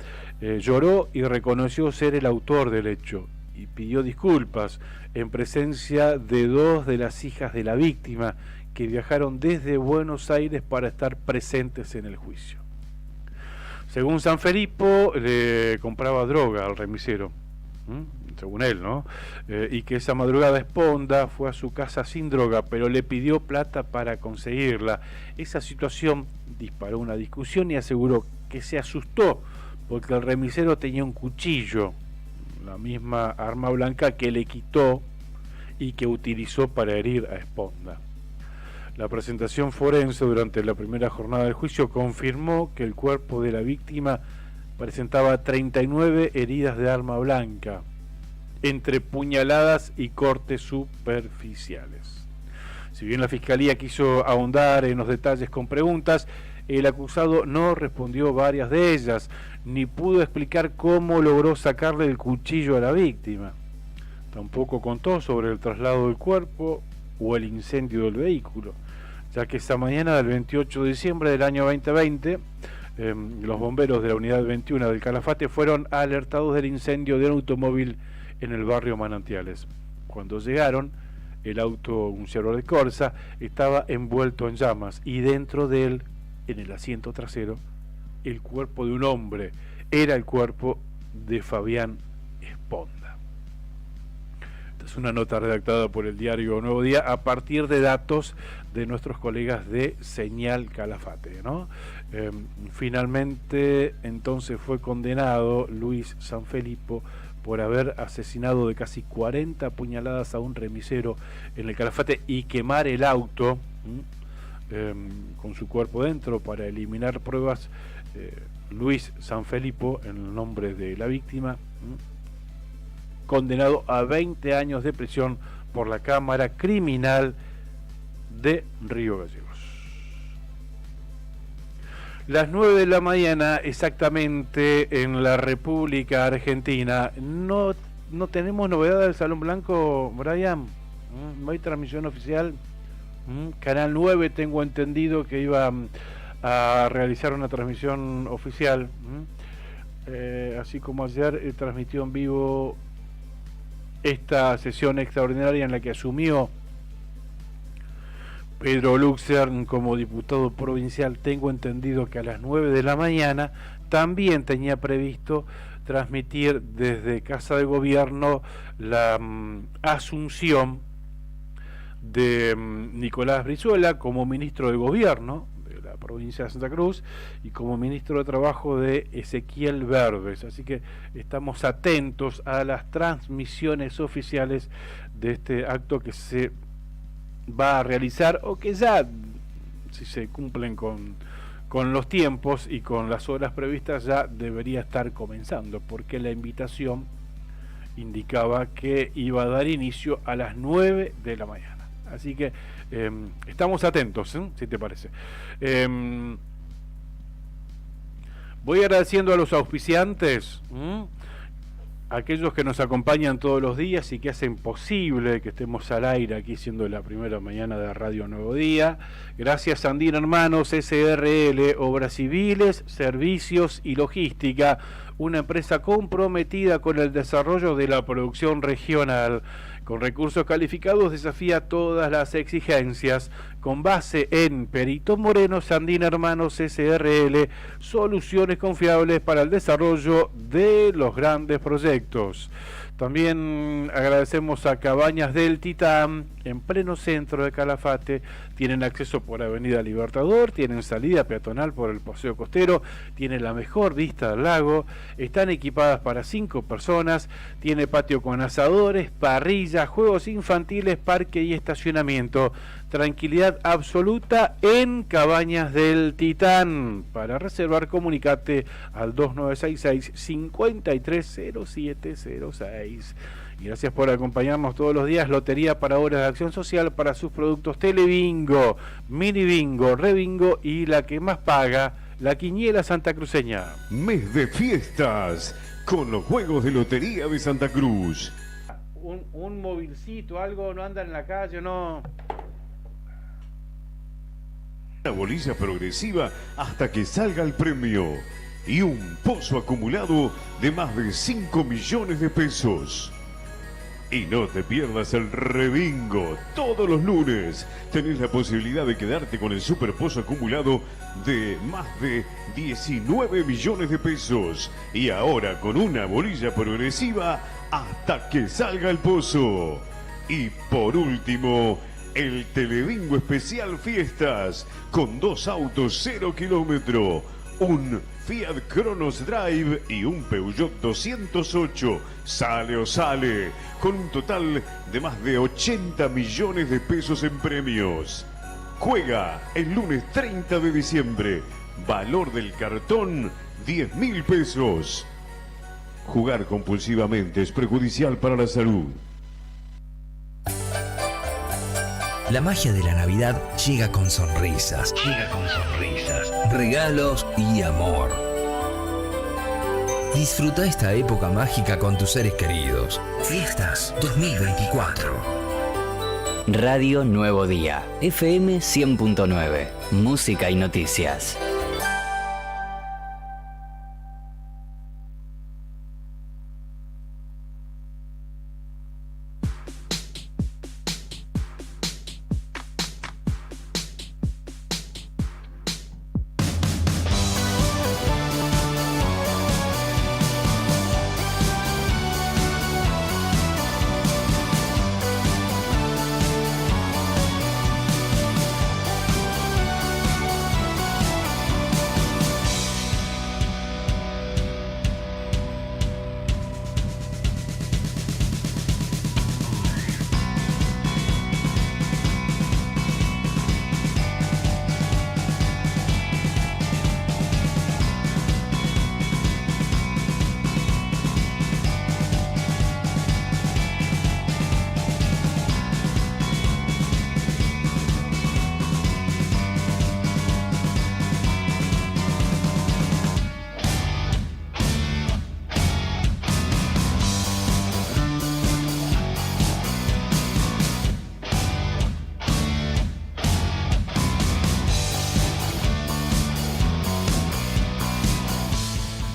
lloró y reconoció ser el autor del hecho y pidió disculpas en presencia de 2 de las hijas de la víctima que viajaron desde Buenos Aires para estar presentes en el juicio. Según Sanfilippo, le compraba droga al remisero, según él, ¿no? Y que esa madrugada Esponda fue a su casa sin droga, pero le pidió plata para conseguirla. Esa situación disparó una discusión y aseguró que se asustó porque el remisero tenía un cuchillo, la misma arma blanca que le quitó y que utilizó para herir a Esponda. La presentación forense durante la primera jornada del juicio confirmó que el cuerpo de la víctima presentaba 39 heridas de arma blanca, entre puñaladas y cortes superficiales. Si bien la Fiscalía quiso ahondar en los detalles con preguntas, el acusado no respondió varias de ellas, ni pudo explicar cómo logró sacarle el cuchillo a la víctima. Tampoco contó sobre el traslado del cuerpo o el incendio del vehículo, ya que esa mañana del 28 de diciembre del año 2020, los bomberos de la unidad 21 del Calafate fueron alertados del incendio de un automóvil en el barrio Manantiales. Cuando llegaron, el auto, un Chevrolet Corsa, estaba envuelto en llamas y dentro de él, en el asiento trasero, el cuerpo de un hombre. Era el cuerpo de Fabián Esponda. Esta es una nota redactada por el diario Nuevo Día a partir de datos de nuestros colegas de Señal Calafate, ¿no? Finalmente, entonces, fue condenado Luis Sanfilippo por haber asesinado de casi 40 puñaladas a un remisero en el Calafate y quemar el auto con su cuerpo dentro para eliminar pruebas. Luis Sanfilippo, en el nombre de la víctima, condenado a 20 años de prisión por la Cámara Criminal de Río Gallegos. Las 9 de la mañana exactamente en la República Argentina. No tenemos novedad del Salón Blanco, Brian. No hay transmisión oficial. Canal 9 tengo entendido que iba a realizar una transmisión oficial, así como ayer transmitió en vivo esta sesión extraordinaria en la que asumió Pedro Luxer como diputado provincial, tengo entendido que a las 9 de la mañana también tenía previsto transmitir desde Casa de Gobierno la asunción de Nicolás Brizuela como ministro de Gobierno de la provincia de Santa Cruz y como ministro de Trabajo de Ezequiel Verbes. Así que estamos atentos a las transmisiones oficiales de este acto que se va a realizar, o que ya, si se cumplen con los tiempos y con las horas previstas, ya debería estar comenzando, porque la invitación indicaba que iba a dar inicio a las 9 de la mañana. Así que estamos atentos, si te parece. Voy agradeciendo a los auspiciantes, aquellos que nos acompañan todos los días y que hacen posible que estemos al aire aquí siendo la primera mañana de Radio Nuevo Día. Gracias a Andina Hermanos SRL, Obras Civiles, Servicios y Logística, una empresa comprometida con el desarrollo de la producción regional. Con recursos calificados desafía todas las exigencias. Con base en Perito Moreno, Andina Hermanos SRL, soluciones confiables para el desarrollo de los grandes proyectos. También agradecemos a Cabañas del Titán, en pleno centro de Calafate. Tienen acceso por Avenida Libertador, tienen salida peatonal por el Paseo Costero, tienen la mejor vista del lago, están equipadas para 5 personas, tiene patio con asadores, parrilla, juegos infantiles, parque y estacionamiento. Tranquilidad absoluta en Cabañas del Titán. Para reservar, comunicate al 2966-530706. Y gracias por acompañarnos todos los días. Lotería para Obras de Acción Social, para sus productos Telebingo, Mini Bingo, Rebingo y la que más paga, la Quiniela Santacruceña. Mes de fiestas con los juegos de Lotería de Santa Cruz. Un movilcito, algo, no anda en la calle, no. Una bolilla progresiva hasta que salga el premio. Y un pozo acumulado de más de 5 millones de pesos. Y no te pierdas el Rebingo. Todos los lunes tenés la posibilidad de quedarte con el super pozo acumulado de más de 19 millones de pesos. Y ahora con una bolilla progresiva hasta que salga el pozo. Y por último, el Telebingo Especial Fiestas, con 2 autos 0 kilómetro, un Fiat Cronos Drive y un Peugeot 208. Sale o sale, con un total de más de 80 millones de pesos en premios. Juega el lunes 30 de diciembre. Valor del cartón, 10.000 pesos. Jugar compulsivamente es perjudicial para la salud. La magia de la Navidad llega con sonrisas. Regalos y amor. Disfruta esta época mágica con tus seres queridos. Fiestas 2024. Radio Nuevo Día, FM 100.9, música y noticias.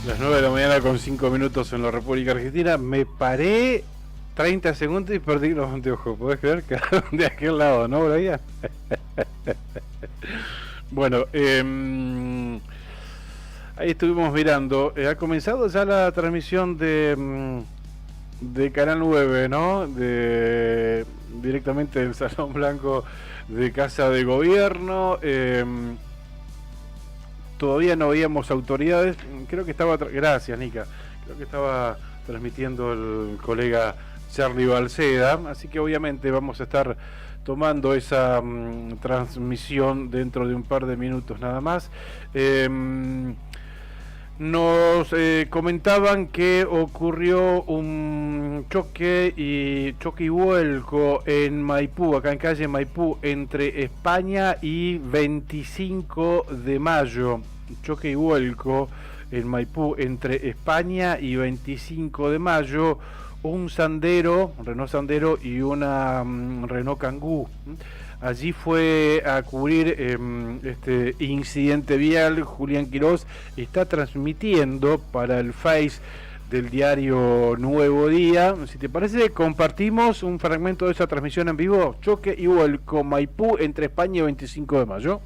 Las 9 de la mañana con 5 minutos en la República Argentina. Me paré 30 segundos y perdí los anteojos. ¿Podés creer? Quedaron de aquel lado, ¿no, Brian? Bueno, ahí estuvimos mirando. Ha comenzado ya la transmisión de Canal 9, ¿no? Directamente del Salón Blanco de Casa de Gobierno. Todavía no veíamos autoridades. Creo que estaba... Gracias, Nica. Creo que estaba transmitiendo el colega Charlie Balceda. Así que obviamente vamos a estar tomando esa transmisión dentro de un par de minutos nada más. Nos comentaban que ocurrió un choque y vuelco en Maipú, acá en calle Maipú, entre España y 25 de mayo. Choque y vuelco en Maipú entre España y 25 de mayo. Un Sandero, un Renault Sandero y una Renault Kangoo. Allí fue a cubrir este incidente vial. Julián Quirós está transmitiendo para el Face del diario Nuevo Día. Si te parece, compartimos un fragmento de esa transmisión en vivo. Choque y vuelco Maipú entre España y 25 de mayo.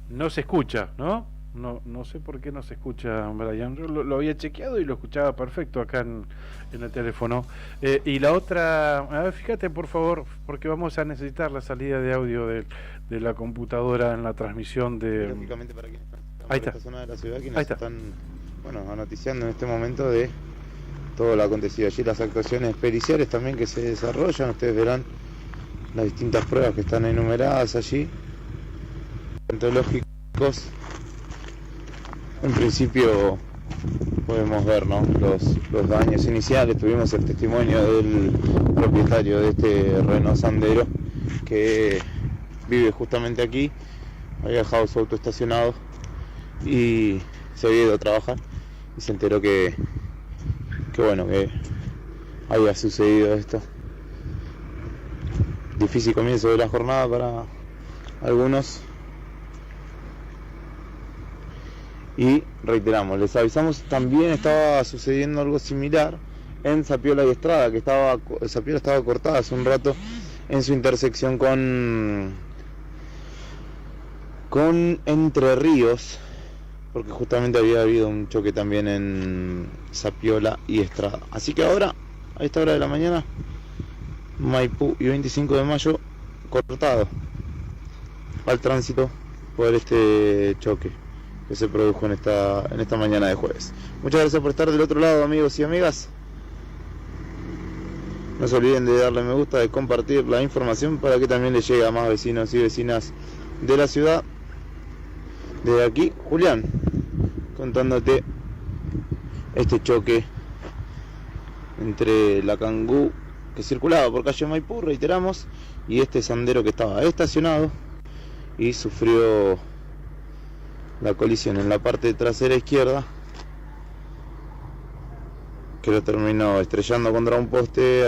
No se escucha, ¿no? No sé por qué no se escucha, Brian. Yo lo había chequeado y lo escuchaba perfecto acá en el teléfono. Y la otra, a ver, fíjate por favor, porque vamos a necesitar la salida de audio de la computadora en la transmisión de... Lógicamente para quienes están en esta zona de la ciudad, quienes están noticiando en este momento de todo lo acontecido allí, las actuaciones periciales también que se desarrollan. Ustedes verán las distintas pruebas que están enumeradas allí, ontológicos. En principio podemos ver, ¿no?, los daños iniciales. Tuvimos el testimonio del propietario de este Renault Sandero que vive justamente aquí, había dejado su auto estacionado y se había ido a trabajar y se enteró que había sucedido esto. Difícil comienzo de la jornada para algunos. Y reiteramos, les avisamos, también estaba sucediendo algo similar en Zapiola y Estrada, que Zapiola estaba cortada hace un rato en su intersección con Entre Ríos, porque justamente había habido un choque también en Zapiola y Estrada. Así que ahora, a esta hora de la mañana, Maipú y 25 de mayo cortado al tránsito por este choque que se produjo en esta mañana de jueves. Muchas gracias por estar del otro lado, amigos y amigas. No se olviden de darle me gusta, de compartir la información para que también le llegue a más vecinos y vecinas de la ciudad. Desde aquí, Julián, contándote este choque entre la Kangoo que circulaba por calle Maipú, reiteramos, y este Sandero que estaba estacionado y sufrió la colisión en la parte trasera izquierda, que lo terminó estrellando contra un poste.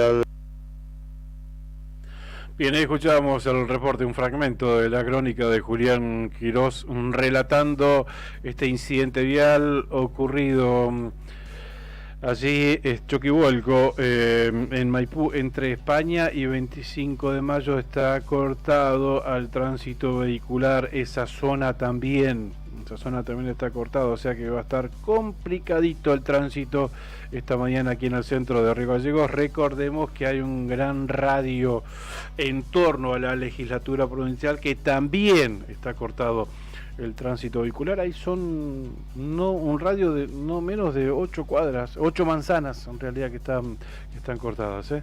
Bien, ahí escuchábamos el reporte, un fragmento de la crónica de Julián Quirós relatando este incidente vial ocurrido allí, choque y vuelco en Maipú entre España y 25 de mayo. Está cortado al tránsito vehicular esa zona también. Esa zona también está cortada, o sea que va a estar complicadito el tránsito esta mañana aquí en el centro de Río Gallegos. Recordemos que hay un gran radio en torno a la legislatura provincial que también está cortado el tránsito vehicular. Ahí son un radio de no menos de 8 cuadras, 8 manzanas en realidad que están cortadas.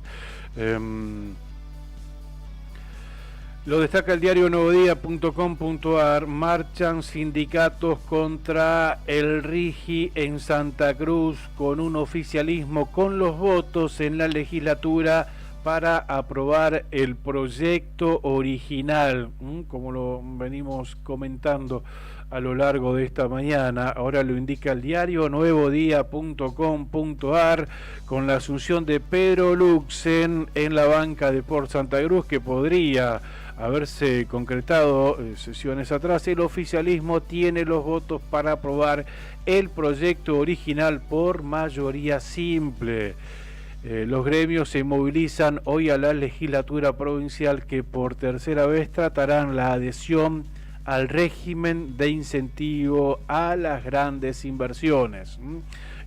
Lo destaca el diario nuevodía.com.ar. Marchan sindicatos contra el RIGI en Santa Cruz con un oficialismo con los votos en la legislatura para aprobar el proyecto original, como lo venimos comentando a lo largo de esta mañana. Ahora lo indica el diario nuevodia.com.ar, con la asunción de Pedro Luxen en la banca de Port Santa Cruz, que podría haberse concretado sesiones atrás. El oficialismo tiene los votos para aprobar el proyecto original por mayoría simple. Los gremios se movilizan hoy a la legislatura provincial, que por tercera vez tratarán la adhesión al régimen de incentivo a las grandes inversiones.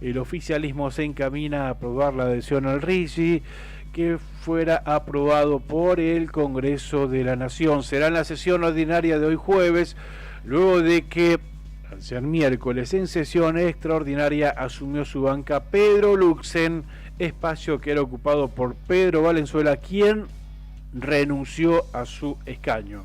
El oficialismo se encamina a aprobar la adhesión al RIGI, que fuera aprobado por el Congreso de la Nación. Será en la sesión ordinaria de hoy jueves, luego de que al ser miércoles en sesión extraordinaria asumió su banca Pedro Luxen, espacio que era ocupado por Pedro Valenzuela, quien renunció a su escaño.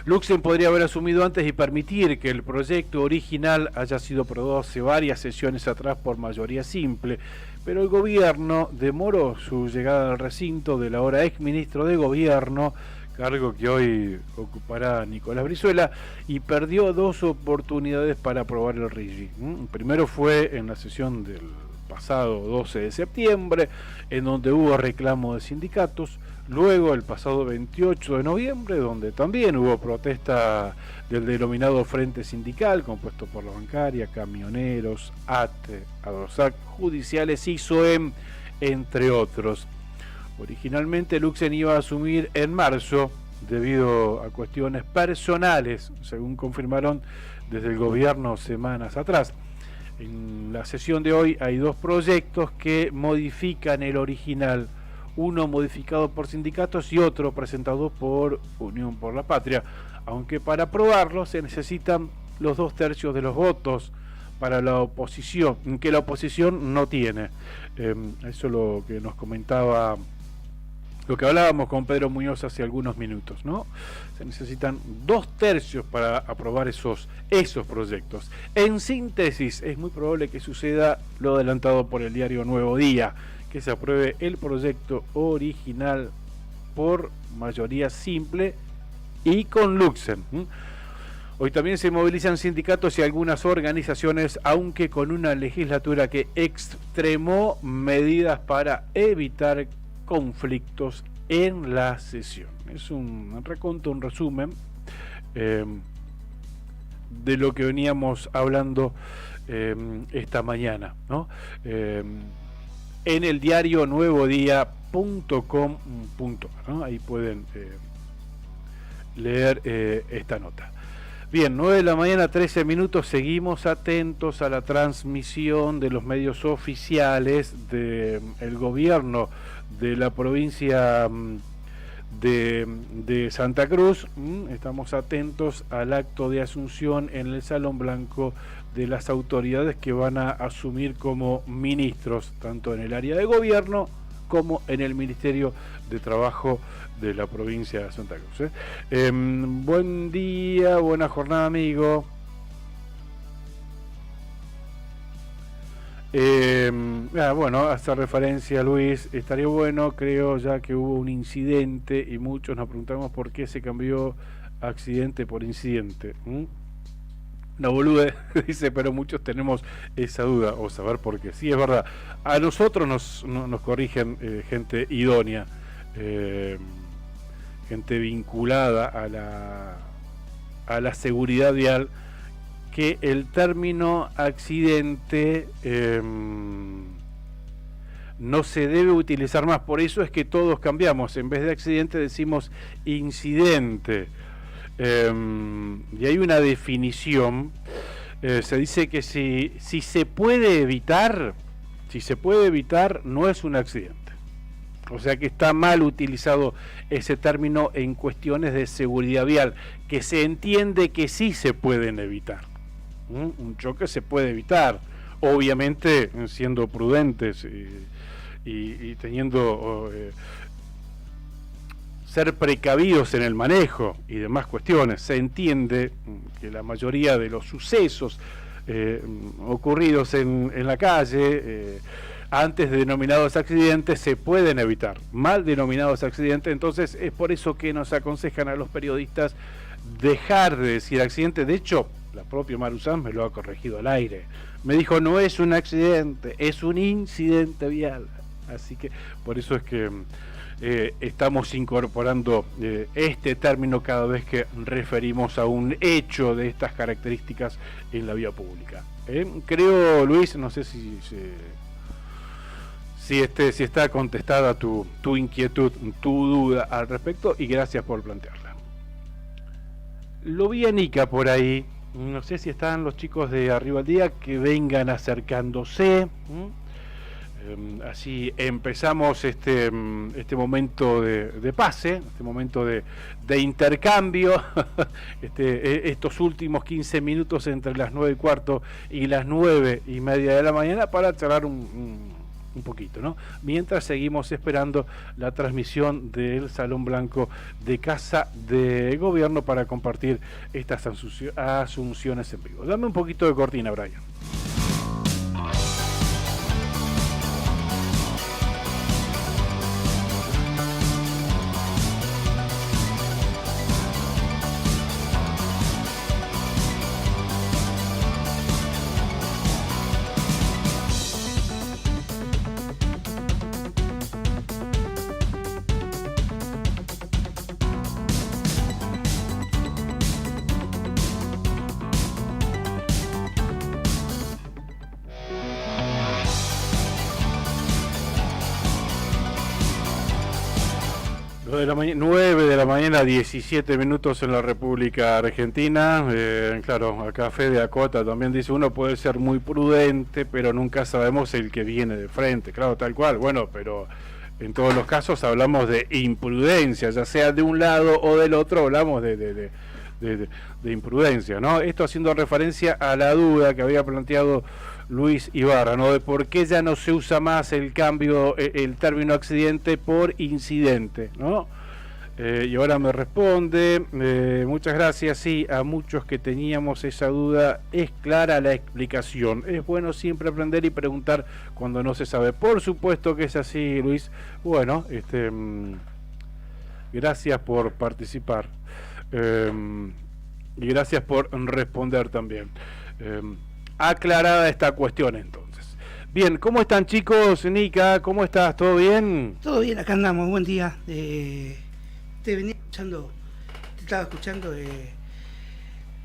Luxen podría haber asumido antes y permitir que el proyecto original haya sido aprobado hace varias sesiones atrás por mayoría simple, pero el gobierno demoró su llegada al recinto del ahora exministro de Gobierno, cargo que hoy ocupará Nicolás Brizuela, y perdió dos oportunidades para aprobar el RIGI. Primero fue en la sesión del pasado 12 de septiembre, en donde hubo reclamo de sindicatos. Luego, el pasado 28 de noviembre, donde también hubo protesta del denominado Frente Sindical, compuesto por la bancaria, camioneros, ATE, ADOSAC, judiciales y SOEM, entre otros. Originalmente Luxen iba a asumir en marzo, debido a cuestiones personales, según confirmaron desde el gobierno semanas atrás. En la sesión de hoy hay dos proyectos que modifican el original, uno modificado por sindicatos y otro presentado por Unión por la Patria, aunque para aprobarlo se necesitan los 2/3 de los votos para la oposición, que la oposición no tiene. Eso es lo que nos comentaba, lo que hablábamos con Pedro Muñoz hace algunos minutos, ¿no? Se necesitan 2/3 para aprobar esos proyectos. En síntesis, es muy probable que suceda lo adelantado por el diario Nuevo Día, que se apruebe el proyecto original por mayoría simple y con Luxen. Hoy también se movilizan sindicatos y algunas organizaciones, aunque con una legislatura que extremó medidas para evitar conflictos en la sesión. Es un recuento, un resumen de lo que veníamos hablando esta mañana, ¿no? En el diario nuevodia.com.ar, ¿no? Ahí pueden leer esta nota. Bien, 9 de la mañana, 13 minutos, seguimos atentos a la transmisión de los medios oficiales del gobierno de la provincia de Santa Cruz. Estamos atentos al acto de asunción en el Salón Blanco de las autoridades que van a asumir como ministros, tanto en el área de gobierno como en el Ministerio de Trabajo de la provincia de Santa Cruz. Buen día, buena jornada, amigo. Bueno, hace referencia a Luis, estaría bueno, creo, ya que hubo un incidente y muchos nos preguntamos por qué se cambió accidente por incidente. No bolude, dice, pero muchos tenemos esa duda o saber por qué. Sí, es verdad, a nosotros nos corrigen gente idónea, gente vinculada a la seguridad vial, que el término accidente no se debe utilizar más. Por eso es que todos cambiamos, en vez de accidente decimos incidente. Y hay una definición, se dice que si se puede evitar, no es un accidente. O sea que está mal utilizado ese término en cuestiones de seguridad vial, que se entiende que sí se pueden evitar. Un choque se puede evitar, obviamente siendo prudentes y teniendo ser precavidos en el manejo y demás cuestiones. Se entiende que la mayoría de los sucesos ocurridos en la calle antes denominados accidentes se pueden evitar, mal denominados accidentes. Entonces es por eso que nos aconsejan a los periodistas dejar de decir accidente. De hecho, la propia Maru Sanz me lo ha corregido al aire. Me dijo, no es un accidente, es un incidente vial. Así que por eso es que estamos incorporando este término cada vez que referimos a un hecho de estas características en la vía pública. Creo, Luis, no sé si está contestada tu inquietud, tu duda al respecto, y gracias por plantearla. Lo vi a Nica por ahí, no sé si están los chicos de Arriba al Día, que vengan acercándose. Así empezamos este momento de pase, este momento de intercambio, estos últimos 15 minutos entre las 9:15 y las 9:30 de la mañana para charlar un poquito, ¿no? Mientras seguimos esperando la transmisión del Salón Blanco de Casa de Gobierno para compartir estas asunciones en vivo. Dame un poquito de cortina, Brian. De la 9 de la mañana, 17 minutos en la República Argentina. Claro, acá Fede acota también dice, uno puede ser muy prudente, pero nunca sabemos el que viene de frente. Claro, tal cual. Bueno, pero en todos los casos hablamos de imprudencia, ya sea de un lado o del otro, hablamos de imprudencia, ¿no? Esto haciendo referencia a la duda que había planteado Luis Ibarra, ¿no? De por qué ya no se usa más el término accidente por incidente, ¿no? Y ahora me responde, muchas gracias, sí, a muchos que teníamos esa duda, es clara la explicación, es bueno siempre aprender y preguntar cuando no se sabe. Por supuesto que es así, Luis. Bueno, gracias por participar y gracias por responder también. Aclarada esta cuestión entonces. Bien, ¿cómo están, chicos? Nica, ¿cómo estás? ¿Todo bien? Todo bien, acá andamos, buen día. Te venía escuchando, te estaba escuchando de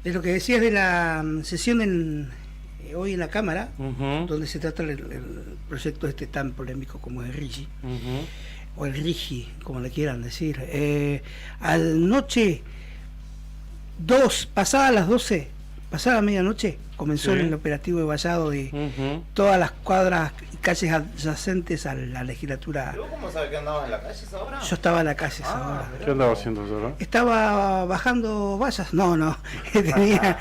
lo que decías de la sesión hoy en la Cámara, donde se trata el proyecto tan polémico como el RIGI, o el RIGI, como le quieran decir. Anoche, pasadas las 12, pasada medianoche, comenzó el operativo de vallado de todas las cuadras y calles adyacentes a la legislatura. ¿Tú cómo sabes que andabas en la calle esa hora? Yo estaba en la calle esa hora. ¿Qué andaba haciendo esa hora? Estaba bajando vallas. No. tenía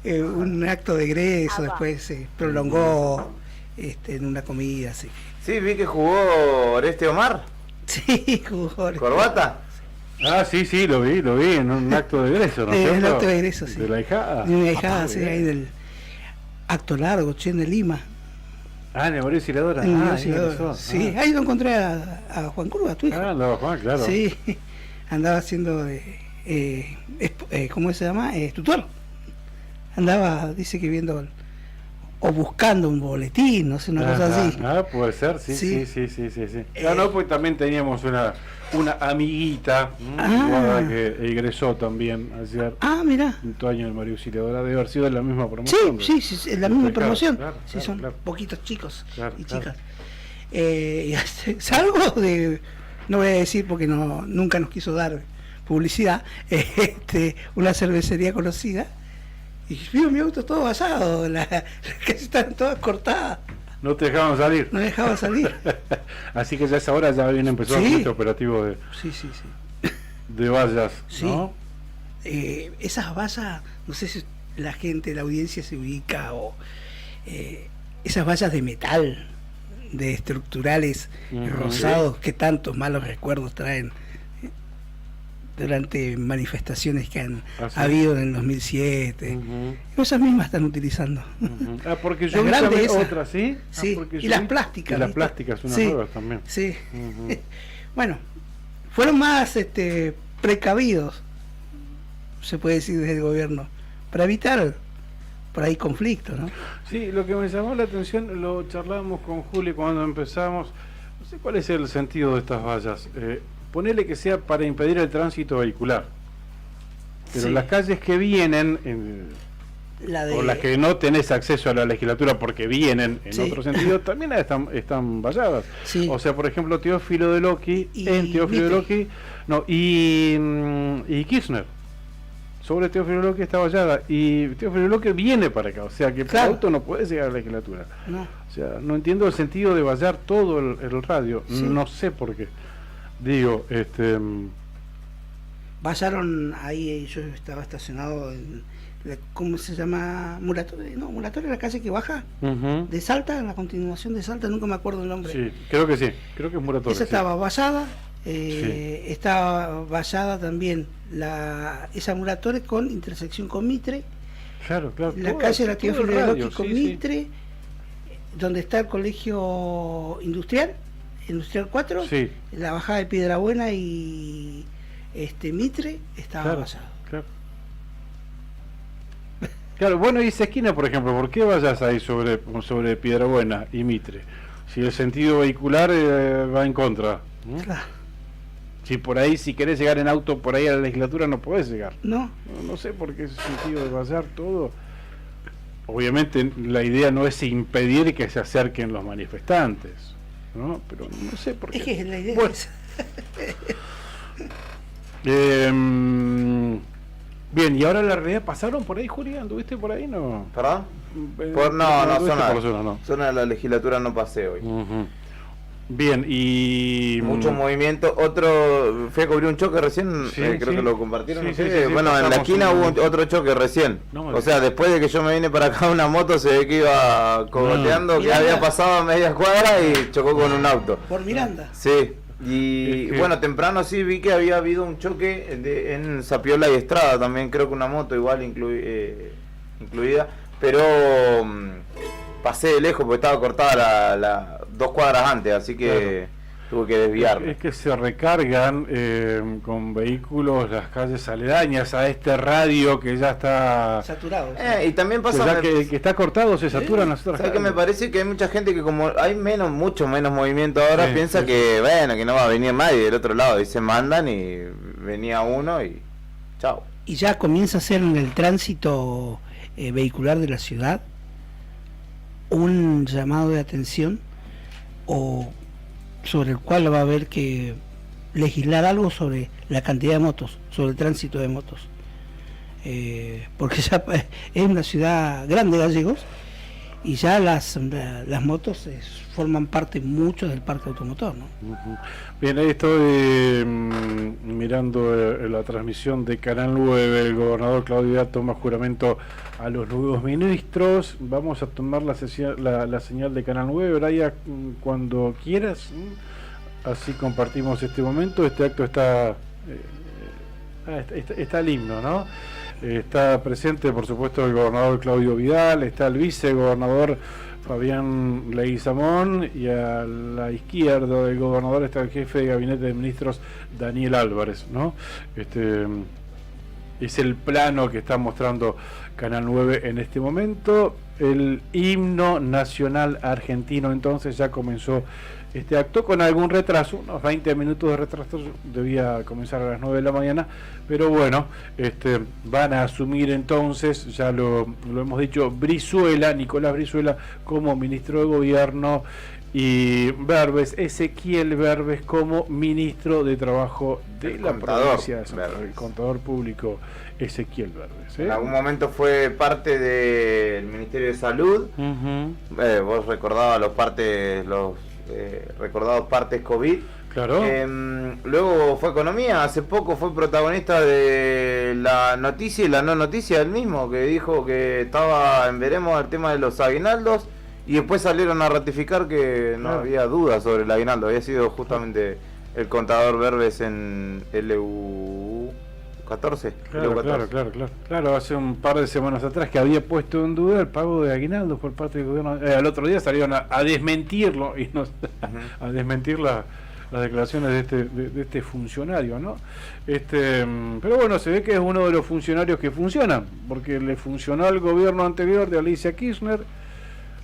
un acto de egreso, después se prolongó en una comida. Así. Sí, vi que jugó Oreste Omar. Sí, jugó Oreste. ¿Corbata? Ah, sí, lo vi en un acto de egreso, ¿no? En un acto de egreso, sí. ¿De la hijada? De una hijada, sí, ahí del acto largo, en de Lima. Ah, en el Mario Auxiliadora. Sí, ahí lo encontré a Juan Curva, tu hijo. Ah, andaba Juan, claro. Sí, andaba haciendo ¿cómo se llama? Tutor. Andaba, dice que viendo o buscando un boletín, no sé, una cosa así. Ah, puede ser, sí. No, pues también teníamos una amiguita que egresó también ayer. Ah, mira. Quinto año del Mario Auxiliadora, debe haber sido en la misma promoción. Sí, es la misma promoción. Claro, son poquitos chicos y chicas. Claro. Salvo de, no voy a decir porque nunca nos quiso dar publicidad, una cervecería conocida. Y vio mi auto todo basado, las calles estaban todas cortadas. No te dejaban salir. No dejaban salir. Así que ya a esa hora ya habían empezado este operativo de vallas, ¿no? Esas vallas, no sé si la gente, la audiencia se ubica, o esas vallas de metal, de estructurales rosados, que tantos malos recuerdos traen. durante manifestaciones que han habido en el 2007. Esas mismas están utilizando. Porque yo vi otras, ¿sí? Sí, y las plásticas. Y las plásticas, unas nuevas también. Sí. Bueno, fueron más precavidos, se puede decir, desde el gobierno, para evitar por ahí conflictos, ¿no? Sí, lo que me llamó la atención, lo charlábamos con Juli cuando empezamos, no sé cuál es el sentido de estas vallas. Ponele que sea para impedir el tránsito vehicular, pero las calles que vienen, o las que no tenés acceso a la legislatura porque vienen en otro sentido, también están valladas. Sí. O sea, por ejemplo, Teófilo de Loki, y Kirchner. Sobre Teófilo Loki está vallada y Teófilo Loki viene para acá, o sea que el auto no puede llegar a la legislatura. No. O sea, no entiendo el sentido de vallar todo el radio, no sé por qué. Digo, vallaron ahí, yo estaba estacionado en, ¿cómo se llama? Muratoria, Muratoria, la calle que baja de Salta, en la continuación de Salta, nunca me acuerdo el nombre. Sí, creo que es Muratoria. Esa estaba vallada. Está vallada también esa Muratoria con intersección con Mitre. Claro. La calle de la Teófilo de Loki con Mitre, donde está el colegio industrial 4, la bajada de Piedrabuena y Mitre estaba vallado. Claro, bueno, y esa esquina, por ejemplo, ¿por qué vayas ahí sobre Piedrabuena y Mitre? Si el sentido vehicular va en contra. Claro. Si por ahí, si querés llegar en auto por ahí a la legislatura, no podés llegar. No sé por qué ese sentido de vallar todo. Obviamente la idea no es impedir que se acerquen los manifestantes, ¿no? Pero no sé por qué. Es que la idea es... Bien, y ahora la realidad, ¿pasaron por ahí, Julián? ¿Anduviste por ahí? ¿No? ¿Perdón? Zona de la legislatura no pasé hoy. Bien, y... mucho movimiento. Fui a cubrir un choque recién, creo que lo compartieron. Bueno, en la esquina hubo otro choque recién. O sea, después de que yo me vine para acá, una moto se ve que iba cogoteando, que había pasado a media cuadra y chocó con un auto. ¿Por Miranda? Sí. Y bueno, temprano sí vi que había habido un choque en Sapiola y Estrada también, creo que una moto igual incluida, pero pasé de lejos porque estaba cortada la 2 cuadras antes, así que tuve que desviarme. Es que se recargan con vehículos las calles aledañas a este radio que ya está saturado. Y también pasa que está cortado, se saturan las otras calles. Que me parece que hay mucha gente que, como hay mucho menos movimiento ahora, piensa que que no va a venir nadie del otro lado, y se mandan y venía uno y chao. Y ya comienza a ser en el tránsito vehicular de la ciudad un llamado de atención, o sobre el cual va a haber que legislar algo sobre la cantidad de motos, sobre el tránsito de motos, porque ya es una ciudad grande, Gallegos, y ya las motos forman parte mucho del parque automotor, ¿no? Bien, ahí estoy mirando la transmisión de Canal 9. El gobernador Claudio Vial toma juramento a los nuevos ministros. Vamos a tomar la señal de Canal 9, Brian, cuando quieras. Así compartimos este momento. Este acto está el himno, ¿no? Está presente, por supuesto, el gobernador Claudio Vidal, está el vicegobernador Fabián Leguizamón, y a la izquierda del gobernador está el jefe de gabinete de ministros, Daniel Álvarez, ¿no? Es el plano que está mostrando Canal 9 en este momento. El himno nacional argentino entonces ya comenzó este acto con algún retraso, unos 20 minutos de retraso, debía comenzar a las 9 de la mañana, pero bueno, van a asumir entonces, ya lo hemos dicho, Nicolás Brizuela como ministro de gobierno, y Ezequiel Verbes como ministro de trabajo de la provincia de Santa Cruz, el contador público Ezequiel Verbes. En algún momento fue parte del Ministerio de Salud. Vos recordabas los recordados partes COVID. Claro. Luego fue Economía, hace poco fue protagonista de la noticia y la no noticia del mismo, que dijo que estaba en veremos el tema de los aguinaldos, y después salieron a ratificar que no había dudas sobre el aguinaldo. Había sido justamente el contador Verbes en LU 14. Claro, hace un par de semanas atrás que había puesto en duda el pago de aguinaldos por parte del gobierno. Al otro día salieron a desmentirlo y a desmentir las declaraciones de este funcionario, ¿no? Pero bueno, se ve que es uno de los funcionarios que funcionan, porque le funcionó al gobierno anterior de Alicia Kirchner.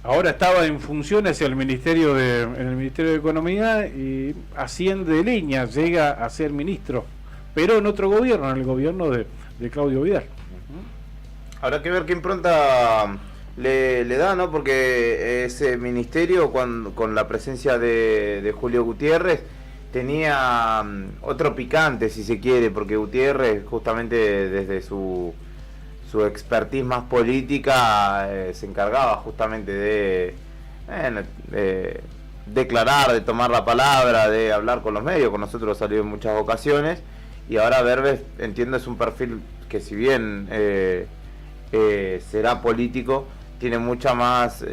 Ahora estaba en funciones en el Ministerio de Economía y asciende de línea, llega a ser ministro, pero en otro gobierno, en el gobierno de Claudio Vidal. Habrá que ver qué impronta le da, ¿no? Porque ese ministerio, con la presencia de Julio Gutiérrez, tenía otro picante, si se quiere, porque Gutiérrez, justamente desde su expertise más política, se encargaba justamente de declarar, de tomar la palabra, de hablar con los medios. Con nosotros salió en muchas ocasiones, y ahora Berbes, entiendo, es un perfil que, si bien será político, tiene mucha más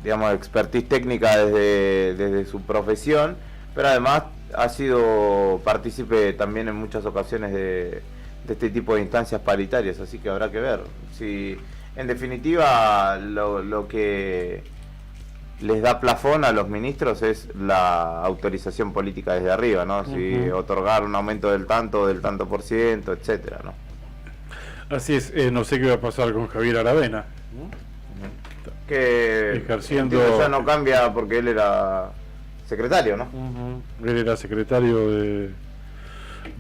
digamos, expertise técnica desde su profesión, pero además ha sido partícipe también en muchas ocasiones de este tipo de instancias paritarias, así que habrá que ver. Si en definitiva lo que les da plafón a los ministros es la autorización política desde arriba, ¿no? Si otorgar un aumento del tanto por ciento, etcétera, ¿no? Así es. No sé qué va a pasar con Javier Aravena, que ejerciendo, ya no cambia porque él era secretario, ¿no? Él era secretario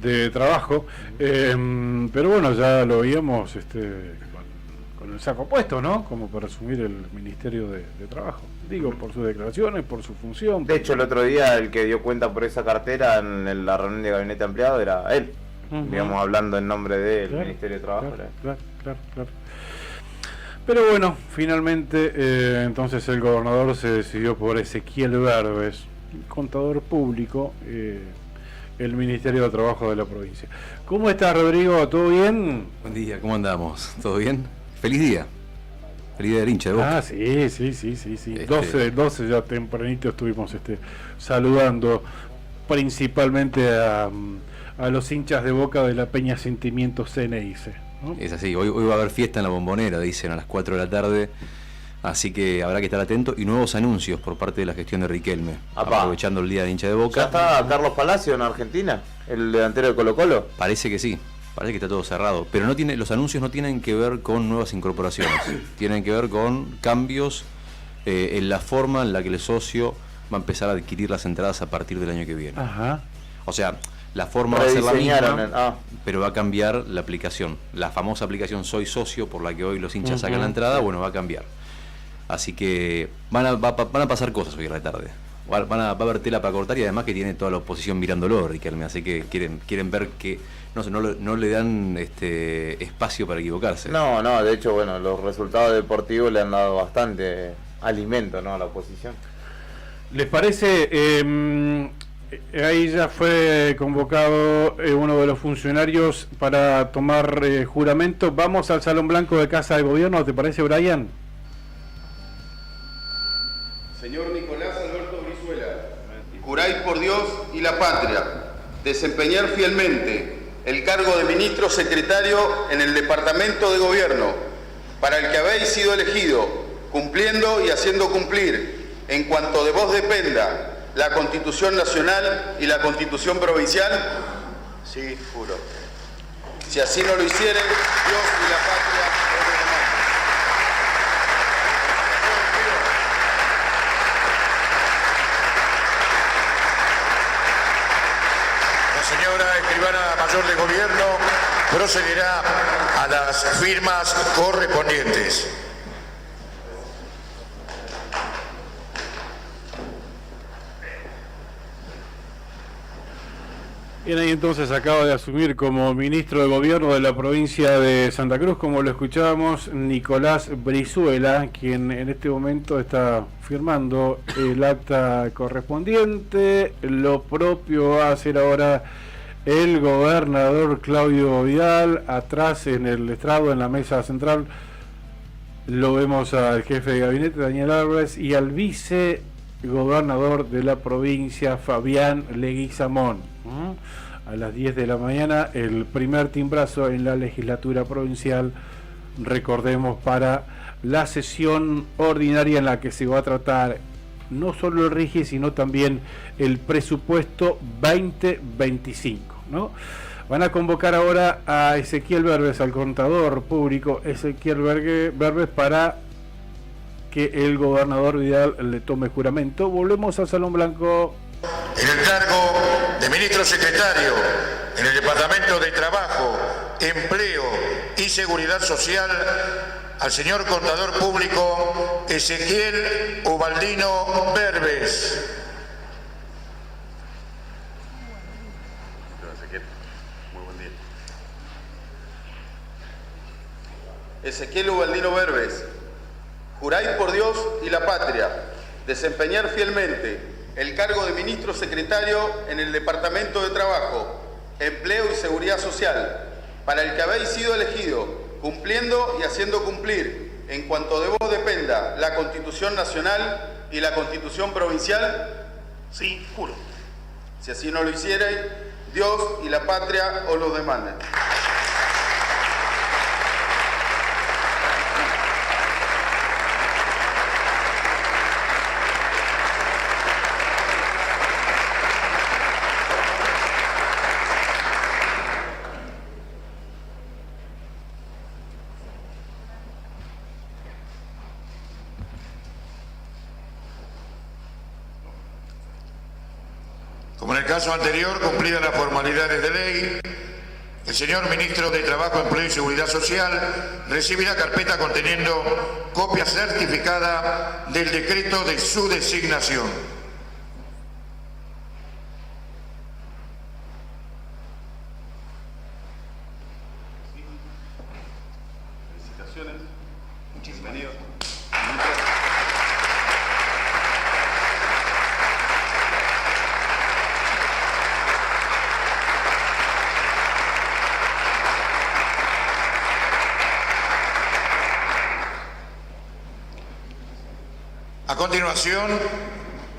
de Trabajo, pero bueno, ya lo veíamos con el saco puesto, ¿no? Como para asumir el Ministerio de Trabajo. Digo, por sus declaraciones, por su función. De hecho, el otro día el que dio cuenta por esa cartera en la reunión de gabinete ampliado era él, digamos, hablando en nombre del Ministerio de Trabajo. Claro. Pero bueno, finalmente entonces el gobernador se decidió por Ezequiel Berbes, contador público, el Ministerio de Trabajo de la provincia. ¿Cómo estás, Rodrigo? ¿Todo bien? Buen día, ¿cómo andamos? ¿Todo bien? Feliz día. Feliz día del hincha de Boca. Ah, sí. 12 ya tempranito estuvimos saludando principalmente a los hinchas de Boca de la Peña Sentimientos CNIC, ¿no? Es así, hoy va a haber fiesta en la Bombonera, dicen, a las 4 de la tarde. Así que habrá que estar atento, y nuevos anuncios por parte de la gestión de Riquelme, aprovechando el día de hincha de Boca. ¿Ya está Carlos Palacio en Argentina, el delantero de Colo-Colo? Parece que sí, parece que está todo cerrado, pero los anuncios no tienen que ver con nuevas incorporaciones, tienen que ver con cambios en la forma en la que el socio va a empezar a adquirir las entradas a partir del año que viene. O sea, la forma va a ser la misma, pero va a cambiar la aplicación. La famosa aplicación Soy Socio, por la que hoy los hinchas sacan la entrada, bueno, va a cambiar. Así que van a pasar cosas hoy a la tarde. Va a haber tela para cortar, y además que tiene toda la oposición mirándolo, Riquelme, así que quieren ver que no le dan espacio para equivocarse. No, de hecho, bueno, los resultados deportivos le han dado bastante alimento, ¿no?, a la oposición. ¿Les parece? Ahí ya fue convocado uno de los funcionarios para tomar juramento. Vamos al Salón Blanco de Casa de Gobierno, ¿te parece, Brian? Señor Nicolás Alberto Brizuela, juráis por Dios y la patria desempeñar fielmente el cargo de ministro secretario en el Departamento de Gobierno, para el que habéis sido elegido, cumpliendo y haciendo cumplir, en cuanto de vos dependa, la Constitución Nacional y la Constitución Provincial. Sí, juro. Si así no lo hicieren, Dios y la patria. Señora escribana mayor de gobierno procederá a las firmas correspondientes. Bien, ahí entonces acaba de asumir como ministro de Gobierno de la provincia de Santa Cruz, como lo escuchábamos, Nicolás Brizuela, quien en este momento está firmando el acta correspondiente. Lo propio va a hacer ahora el gobernador Claudio Vidal. Atrás en el estrado, en la mesa central, lo vemos al jefe de gabinete, Daniel Álvarez, y al vicegobernador de la provincia, Fabián Leguizamón. a las 10 de la mañana, el primer timbrazo en la legislatura provincial, recordemos, para la sesión ordinaria en la que se va a tratar no solo el RIGI, sino también el presupuesto 2025, ¿no? Van a convocar ahora a Ezequiel Berbes, al contador público Ezequiel Berbes, para que el gobernador Vidal le tome juramento. Volvemos al Salón Blanco. En el cargo de ministro secretario en el Departamento de Trabajo, Empleo y Seguridad Social, al señor contador público Ezequiel Ubaldino Berbes. Muy buen día. Ezequiel Ubaldino Berbes, juráis por Dios y la patria desempeñar fielmente el cargo de ministro secretario en el Departamento de Trabajo, Empleo y Seguridad Social, para el que habéis sido elegido, cumpliendo y haciendo cumplir, en cuanto de vos dependa, la Constitución Nacional y la Constitución Provincial. Sí, juro. Si así no lo hicierais, Dios y la patria os lo demanden. Como en el caso anterior, cumplidas las formalidades de ley, el señor ministro de Trabajo, Empleo y Seguridad Social recibirá carpeta conteniendo copia certificada del decreto de su designación. Felicitaciones. Bienvenido. A continuación,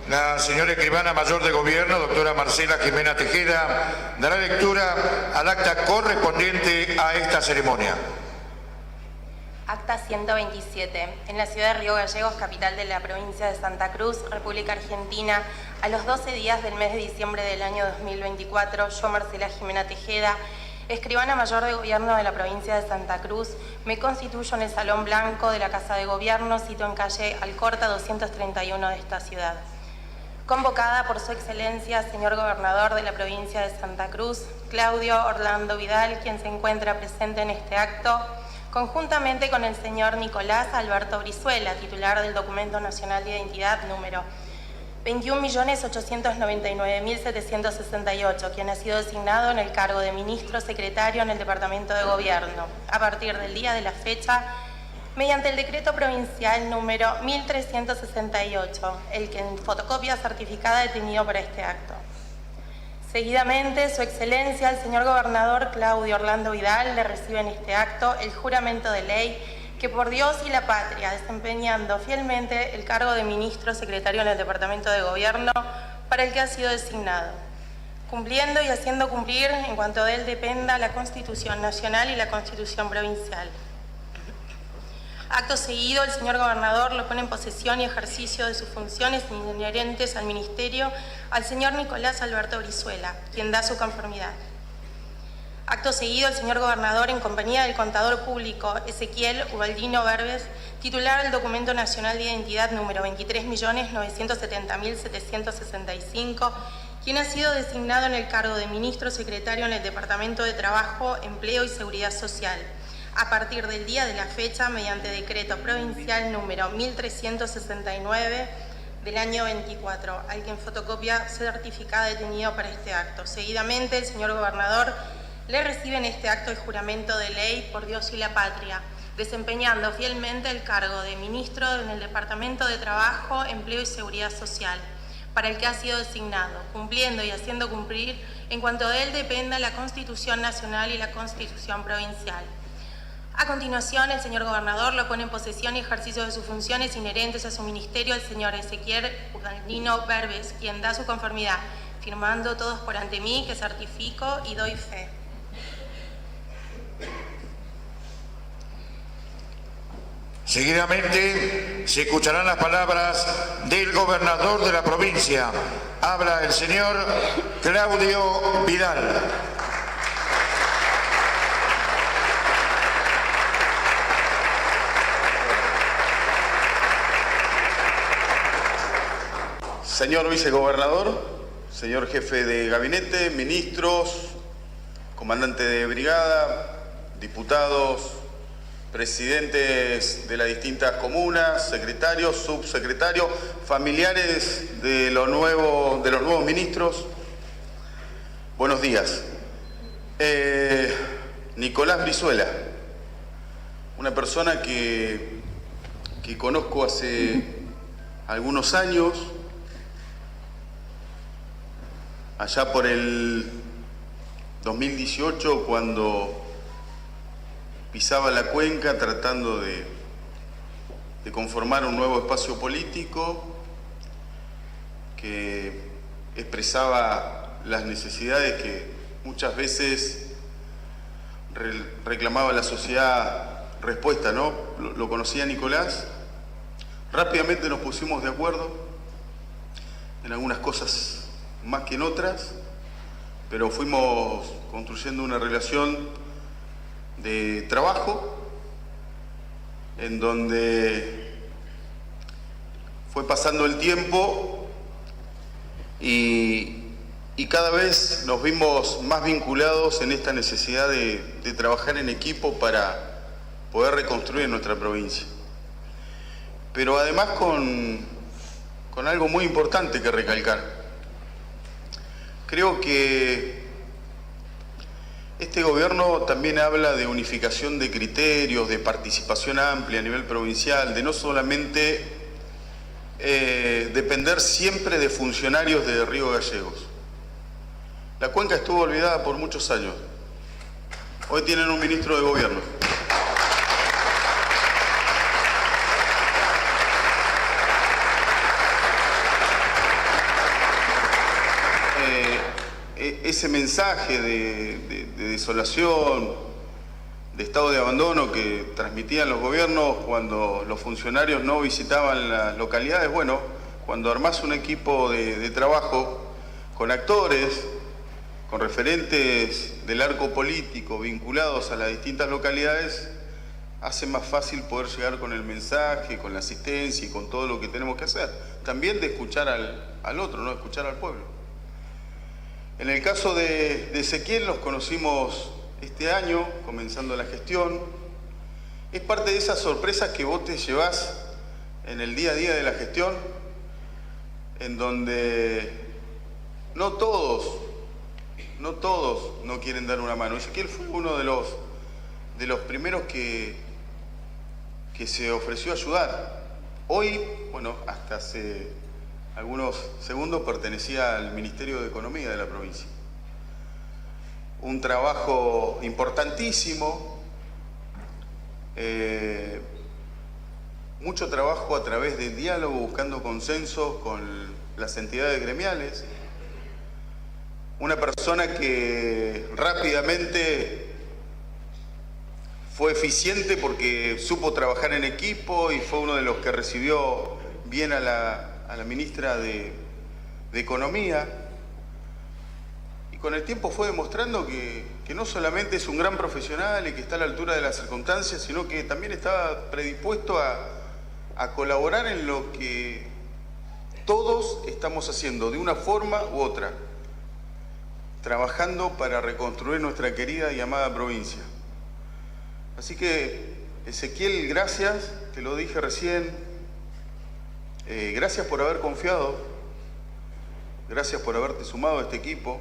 la señora escribana mayor de gobierno, doctora Marcela Jimena Tejeda, dará lectura al acta correspondiente a esta ceremonia. Acta 127. En la ciudad de Río Gallegos, capital de la provincia de Santa Cruz, República Argentina, a los 12 días del mes de diciembre del año 2024, yo, Marcela Jimena Tejeda, escribana mayor de gobierno de la provincia de Santa Cruz, me constituyo en el Salón Blanco de la Casa de Gobierno, sito en calle Alcorta 231 de esta ciudad. Convocada por su excelencia, señor gobernador de la provincia de Santa Cruz, Claudio Orlando Vidal, quien se encuentra presente en este acto, conjuntamente con el señor Nicolás Alberto Brizuela, titular del Documento Nacional de Identidad número 21.899.768, quien ha sido designado en el cargo de ministro secretario en el Departamento de Gobierno, a partir del día de la fecha, mediante el decreto provincial número 1368, el que en fotocopia certificada he tenido para este acto. Seguidamente, su excelencia, el señor gobernador Claudio Orlando Vidal, le recibe en este acto el juramento de ley que por Dios y la patria, desempeñando fielmente el cargo de ministro secretario en el Departamento de Gobierno para el que ha sido designado, cumpliendo y haciendo cumplir, en cuanto de él dependa, la Constitución Nacional y la Constitución Provincial. Acto seguido, el señor gobernador lo pone en posesión y ejercicio de sus funciones inherentes al ministerio al señor Nicolás Alberto Brizuela, quien da su conformidad. Acto seguido, el señor gobernador, en compañía del contador público Ezequiel Ubaldino Berbes, titular del Documento Nacional de Identidad número 23.970.765, quien ha sido designado en el cargo de ministro secretario en el Departamento de Trabajo, Empleo y Seguridad Social, a partir del día de la fecha, mediante decreto provincial número 1369 del año 24, al que en fotocopia certificada he tenido para este acto. Seguidamente, el señor gobernador le recibe en este acto el juramento de ley por Dios y la patria, desempeñando fielmente el cargo de ministro en el Departamento de Trabajo, Empleo y Seguridad Social, para el que ha sido designado, cumpliendo y haciendo cumplir, en cuanto de él dependa, la Constitución Nacional y la Constitución Provincial. A continuación, el señor gobernador lo pone en posesión y ejercicio de sus funciones inherentes a su ministerio el señor Ezequiel Ubaldino Berbes, quien da su conformidad firmando todos por ante mí que certifico y doy fe. Seguidamente se escucharán las palabras del gobernador de la provincia. Habla el señor Claudio Vidal. Señor vicegobernador, señor jefe de gabinete, ministros, comandante de brigada, diputados, presidentes de las distintas comunas, secretarios, subsecretarios, familiares de los nuevos ministros, buenos días. Nicolás Brizuela, una persona que conozco hace algunos años, allá por el 2018, cuando pisaba la cuenca tratando de conformar un nuevo espacio político que expresaba las necesidades que muchas veces reclamaba la sociedad respuesta, ¿no? Lo conocía Nicolás. Rápidamente nos pusimos de acuerdo en algunas cosas más que en otras, pero fuimos construyendo una relación de trabajo en donde fue pasando el tiempo y cada vez nos vimos más vinculados en esta necesidad de trabajar en equipo para poder reconstruir nuestra provincia. Pero además con algo muy importante que recalcar. Creo que este gobierno también habla de unificación de criterios, de participación amplia a nivel provincial, de no solamente depender siempre de funcionarios de Río Gallegos. La cuenca estuvo olvidada por muchos años. Hoy tienen un ministro de gobierno. Ese mensaje de desolación, de estado de abandono que transmitían los gobiernos cuando los funcionarios no visitaban las localidades, bueno, cuando armás un equipo de trabajo con actores, con referentes del arco político vinculados a las distintas localidades, hace más fácil poder llegar con el mensaje, con la asistencia y con todo lo que tenemos que hacer. También de escuchar al otro, ¿no? Escuchar al pueblo. En el caso de Ezequiel los conocimos este año, comenzando la gestión. Es parte de esas sorpresas que vos te llevás en el día a día de la gestión, en donde no todos no quieren dar una mano. Ezequiel fue uno de los primeros que se ofreció a ayudar. Hoy, bueno, hasta hace algunos segundos pertenecía al Ministerio de Economía de la provincia. Un trabajo importantísimo, mucho trabajo a través del diálogo, buscando consenso con las entidades gremiales. Una persona que rápidamente fue eficiente porque supo trabajar en equipo y fue uno de los que recibió bien a la ministra de Economía, y con el tiempo fue demostrando que no solamente es un gran profesional y que está a la altura de las circunstancias, sino que también estaba predispuesto a colaborar en lo que todos estamos haciendo de una forma u otra, trabajando para reconstruir nuestra querida y amada provincia. Así que, Ezequiel, gracias, te lo dije recién. Gracias por haber confiado, gracias por haberte sumado a este equipo.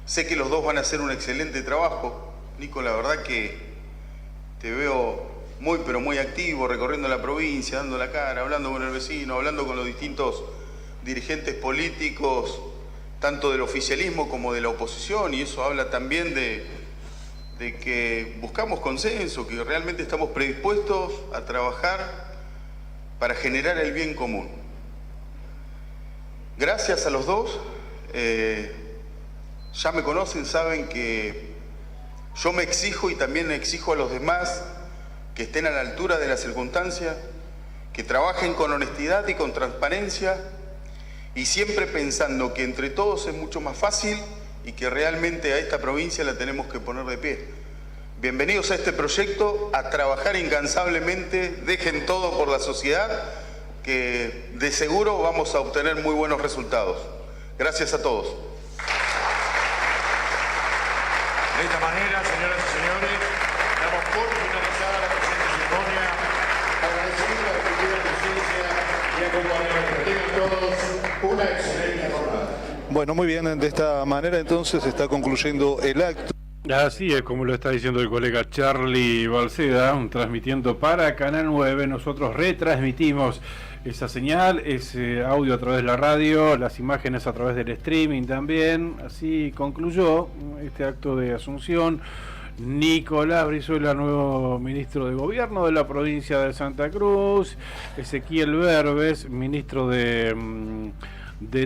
Sé que los dos van a hacer un excelente trabajo. Nico, la verdad que te veo muy pero muy activo, recorriendo la provincia, dando la cara, hablando con el vecino, hablando con los distintos dirigentes políticos, tanto del oficialismo como de la oposición, y eso habla también de que buscamos consenso, que realmente estamos predispuestos a trabajar para generar el bien común. Gracias a los dos. Ya me conocen, saben que yo me exijo y también exijo a los demás que estén a la altura de la circunstancia, que trabajen con honestidad y con transparencia y siempre pensando que entre todos es mucho más fácil y que realmente a esta provincia la tenemos que poner de pie. Bienvenidos a este proyecto, a trabajar incansablemente, dejen todo por la sociedad, que de seguro vamos a obtener muy buenos resultados. Gracias a todos. De esta manera, señoras y señores, damos por finalizada la presente ceremonia, agradeciendo la efectiva presencia y acompañando. Que tengan todos una excelente jornada. Bueno, muy bien, de esta manera entonces se está concluyendo el acto. Así es, como lo está diciendo el colega Charlie Balceda, transmitiendo para Canal 9. Nosotros retransmitimos esa señal, ese audio a través de la radio, las imágenes a través del streaming también. Así concluyó este acto de asunción. Nicolás Brizuela, nuevo ministro de Gobierno de la provincia de Santa Cruz. Ezequiel Verbes, ministro de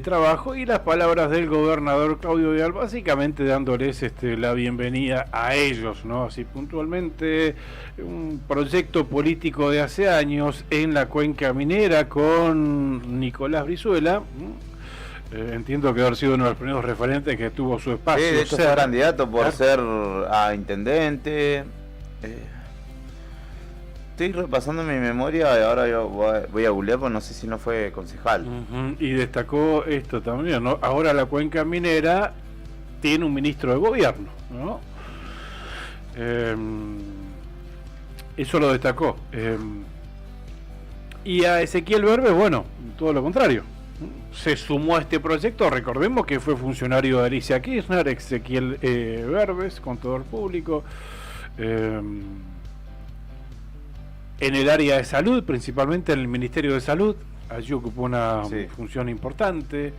Trabajo, y las palabras del gobernador Claudio Vidal, básicamente dándoles la bienvenida a ellos, ¿no? Así puntualmente, un proyecto político de hace años en la cuenca minera con Nicolás Brizuela. Entiendo que haber sido uno de los primeros referentes que tuvo su espacio. Sí, de hecho fue candidato por ser a intendente. Estoy repasando mi memoria y ahora yo voy a googlear, porque no sé si no fue concejal. Y destacó esto también, ¿no? Ahora la cuenca minera tiene un ministro de gobierno, ¿no? Eso lo destacó. Y a Ezequiel Verbes, bueno, todo lo contrario. Se sumó a este proyecto. Recordemos que fue funcionario de Alicia Kirchner, Ezequiel Verbes, contador público. En el área de salud, principalmente en el Ministerio de Salud, allí ocupó una función importante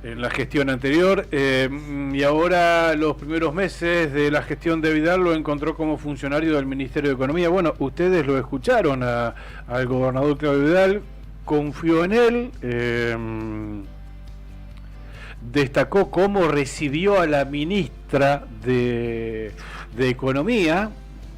en la gestión anterior, y ahora los primeros meses de la gestión de Vidal lo encontró como funcionario del Ministerio de Economía. Bueno, ustedes lo escucharon al gobernador Claudio Vidal, confió en él, destacó cómo recibió a la ministra de Economía,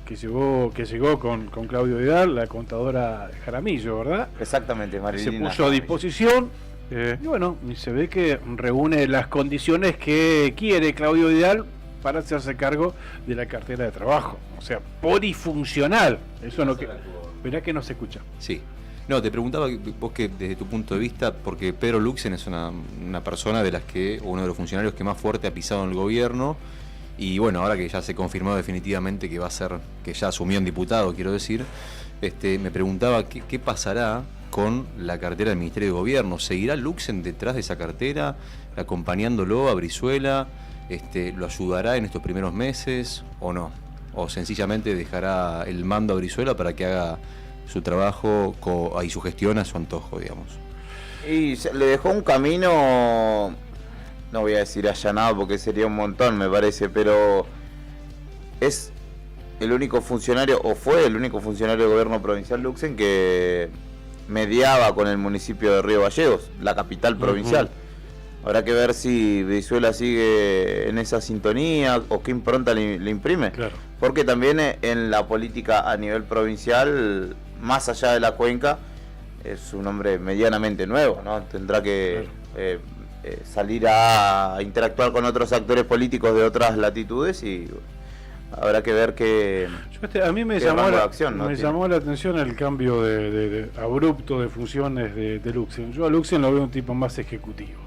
que llegó con Claudio Vidal, la contadora Jaramillo, ¿verdad? Exactamente, Marilina. Se puso a disposición, y bueno, se ve que reúne las condiciones que quiere Claudio Vidal para hacerse cargo de la cartera de trabajo. O sea, polifuncional. Eso no que... Verá que no se escucha. Sí. No, te preguntaba vos que desde tu punto de vista, porque Pedro Luxen es una persona de las que, uno de los funcionarios que más fuerte ha pisado en el gobierno. Y bueno, ahora que ya se confirmó definitivamente que va a ser, que ya asumió en diputado, quiero decir, me preguntaba qué pasará con la cartera del Ministerio de Gobierno. ¿Seguirá Luxen detrás de esa cartera, acompañándolo a Brizuela? ¿Lo ayudará en estos primeros meses o no? ¿O sencillamente dejará el mando a Brizuela para que haga su trabajo y su gestión a su antojo, digamos? Y le dejó un camino... No voy a decir allanado porque sería un montón, me parece, pero es el único funcionario, o fue el único funcionario de gobierno provincial Luxen que mediaba con el municipio de Río Gallegos, la capital provincial. Habrá que ver si Brizuela sigue en esa sintonía o qué impronta le imprime. Claro. Porque también en la política a nivel provincial, más allá de la cuenca, es un hombre medianamente nuevo, ¿no? Tendrá que... Claro. Salir a interactuar con otros actores políticos de otras latitudes y habrá que ver qué a mí me llamó llamó la atención el cambio de abrupto de funciones de Luxen. Yo a Luxen lo veo un tipo más ejecutivo,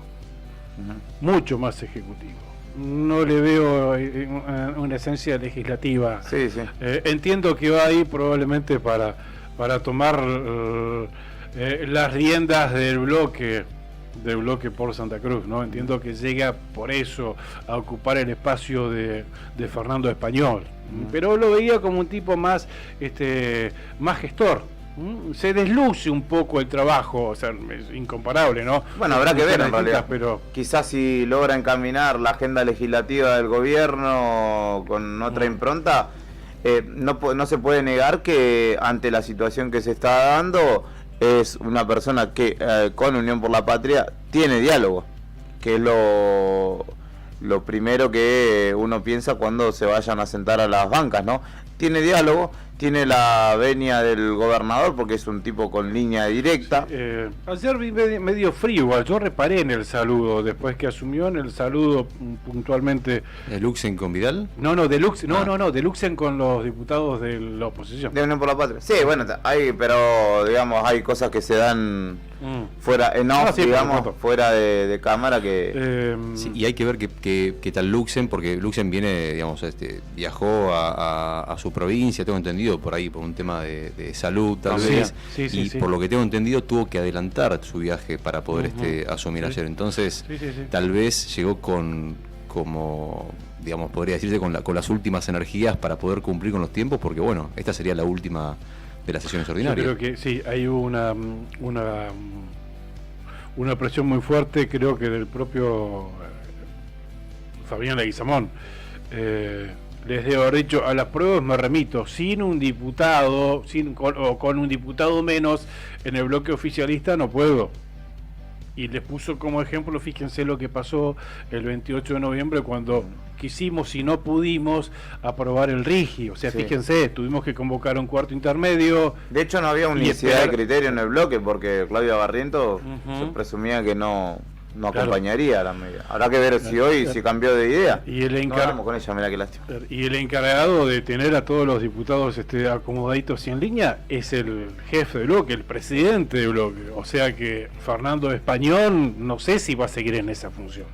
mucho más ejecutivo. No le veo una esencia legislativa. Entiendo que va ahí probablemente para tomar las riendas del bloque por Santa Cruz, ¿no? Entiendo que llega por eso a ocupar el espacio de Fernando Español, pero lo veía como un tipo más gestor. Se desluce un poco el trabajo, o sea, es incomparable, ¿no? Bueno, habrá que ver en realidad, pero quizás si logra encaminar la agenda legislativa del gobierno con otra impronta, no se puede negar que ante la situación que se está dando, es una persona que con Unión por la Patria tiene diálogo, que es lo primero que uno piensa cuando se vayan a sentar a las bancas, ¿no? Tiene diálogo, tiene la venia del gobernador porque es un tipo con línea directa. Ayer vi medio frío, igual. Yo reparé en el saludo, después que asumió, en el saludo puntualmente. ¿De Luxen con Vidal? No, de Luxen con los diputados de la oposición. De Unión por la Patria. Sí, bueno, pero digamos, hay cosas que se dan fuera, digamos, fuera de cámara que... Sí, y hay que ver qué tal Luxen, porque Luxen viene, digamos, viajó a su provincia, tengo entendido, por ahí por un tema de salud tal vez, por lo que tengo entendido tuvo que adelantar su viaje para poder asumir ayer. Entonces, tal vez llegó como digamos, podría decirse con las últimas energías para poder cumplir con los tiempos, porque bueno, esta sería la última de las sesiones ordinarias. Yo creo que sí, hay una presión muy fuerte, creo que del propio Fabián Leguizamón. Les debo haber dicho, a las pruebas me remito, sin un diputado, con un diputado menos en el bloque oficialista no puedo. Y les puso como ejemplo, fíjense lo que pasó el 28 de noviembre cuando quisimos y no pudimos aprobar el RIGI. O sea, fíjense, tuvimos que convocar un cuarto intermedio. De hecho no había unicidad de criterio en el bloque porque Claudia Barrientos se presumía que no acompañaría a la medida. Habrá que ver si hoy se cambió de idea. Y el con ella, mira qué lástima. Y el encargado de tener a todos los diputados acomodaditos y en línea es el jefe del bloque, el presidente del bloque. O sea que Fernando Español no sé si va a seguir en esa función.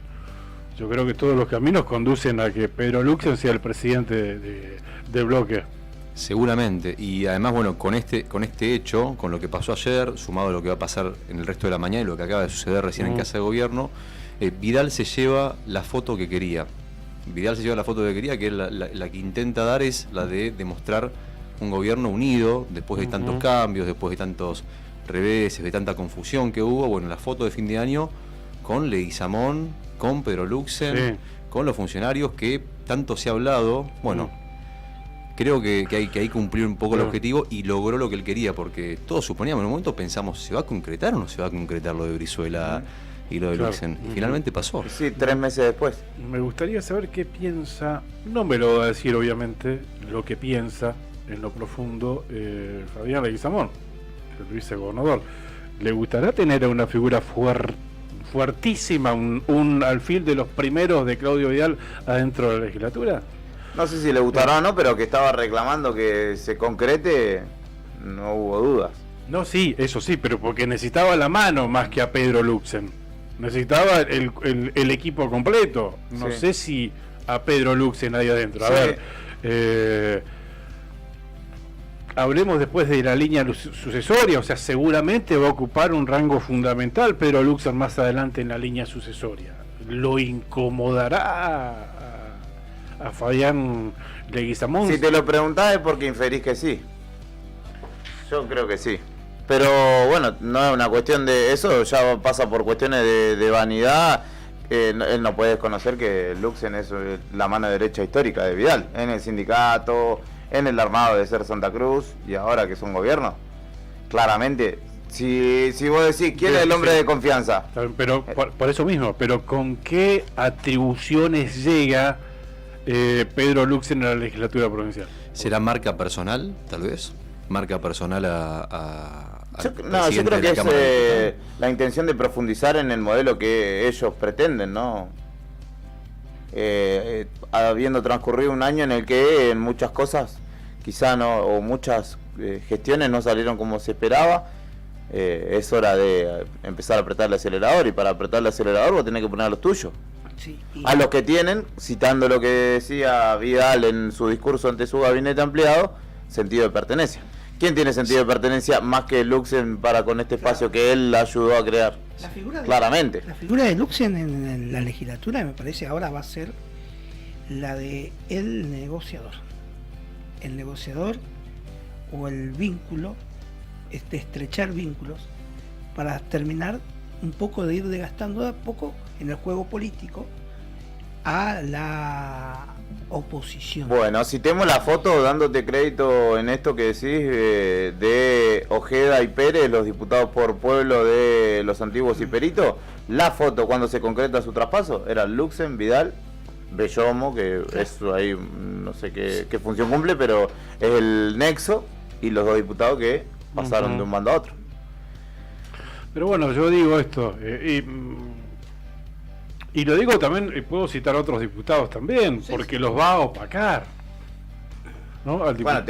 Yo creo que todos los caminos conducen a que Pedro Luxen sea el presidente del bloque. Seguramente, y además, bueno, con este hecho, con lo que pasó ayer, sumado a lo que va a pasar en el resto de la mañana y lo que acaba de suceder recién en Casa de Gobierno, Vidal se lleva la foto que quería. Que es la que intenta dar, es la de demostrar un gobierno unido, después de tantos cambios, después de tantos reveses, de tanta confusión que hubo. Bueno, la foto de fin de año con Leguizamón, con Pedro Luxen, con los funcionarios que tanto se ha hablado, bueno... Creo que hay que cumplir un poco el objetivo y logró lo que él quería, porque todos suponíamos, en un momento pensamos, ¿se va a concretar o no se va a concretar lo de Brizuela y lo de Luxen? Y finalmente pasó. Sí, 3 meses después. Me gustaría saber qué piensa, no me lo va a decir obviamente, lo que piensa en lo profundo Fabián Leguizamón, el vicegobernador. ¿Le gustará tener a una figura fuertísima, un alfil de los primeros de Claudio Vidal adentro de la legislatura? No sé si le gustará o no, pero que estaba reclamando que se concrete, no hubo dudas. No, sí, eso sí, pero porque necesitaba la mano más que a Pedro Luxen. Necesitaba el equipo completo. No sé si a Pedro Luxen ahí adentro. A ver, hablemos después de la línea sucesoria, o sea, seguramente va a ocupar un rango fundamental Pedro Luxen más adelante en la línea sucesoria. ¿Lo incomodará a Fabián Leguizamón? Si te lo preguntás es porque inferís que sí. Yo creo que sí. Pero bueno, no es una cuestión de eso, ya pasa por cuestiones de vanidad. Él no puede desconocer que Luxen es la mano derecha histórica de Vidal, en el sindicato, en el armado de Ser Santa Cruz, y ahora que es un gobierno. Claramente, si vos decís, ¿quién es el hombre de confianza? Pero por eso mismo, pero ¿con qué atribuciones llega Pedro Luxen a la legislatura provincial? ¿Será marca personal, tal vez? ¿Marca personal yo creo que es la intención de profundizar en el modelo que ellos pretenden, ¿no? Habiendo transcurrido un año en el que en muchas cosas, quizá no, o muchas gestiones no salieron como se esperaba, es hora de empezar a apretar el acelerador, y para apretar el acelerador vos tenés que poner a los tuyos. Sí, a los que tienen, citando lo que decía Vidal en su discurso ante su gabinete ampliado, sentido de pertenencia. ¿Quién tiene sentido de pertenencia más que Luxen para con este espacio que él ayudó a crear? Claramente. La figura de Luxen en la legislatura me parece ahora va a ser la de el negociador. El negociador o el vínculo, estrechar vínculos para terminar un poco de ir desgastando a poco en el juego político a la oposición. Bueno, citemos la foto, dándote crédito en esto que decís, de Ojeda y Pérez, los diputados por pueblo de los antiguos y Perito. La foto cuando se concreta su traspaso era Luxen, Vidal, Bellomo, que eso ahí no sé qué función cumple, pero es el nexo, y los dos diputados que pasaron de un bando a otro. Pero bueno, yo digo esto, y lo digo también, puedo citar a otros diputados también, porque los va a opacar, ¿no? Bueno,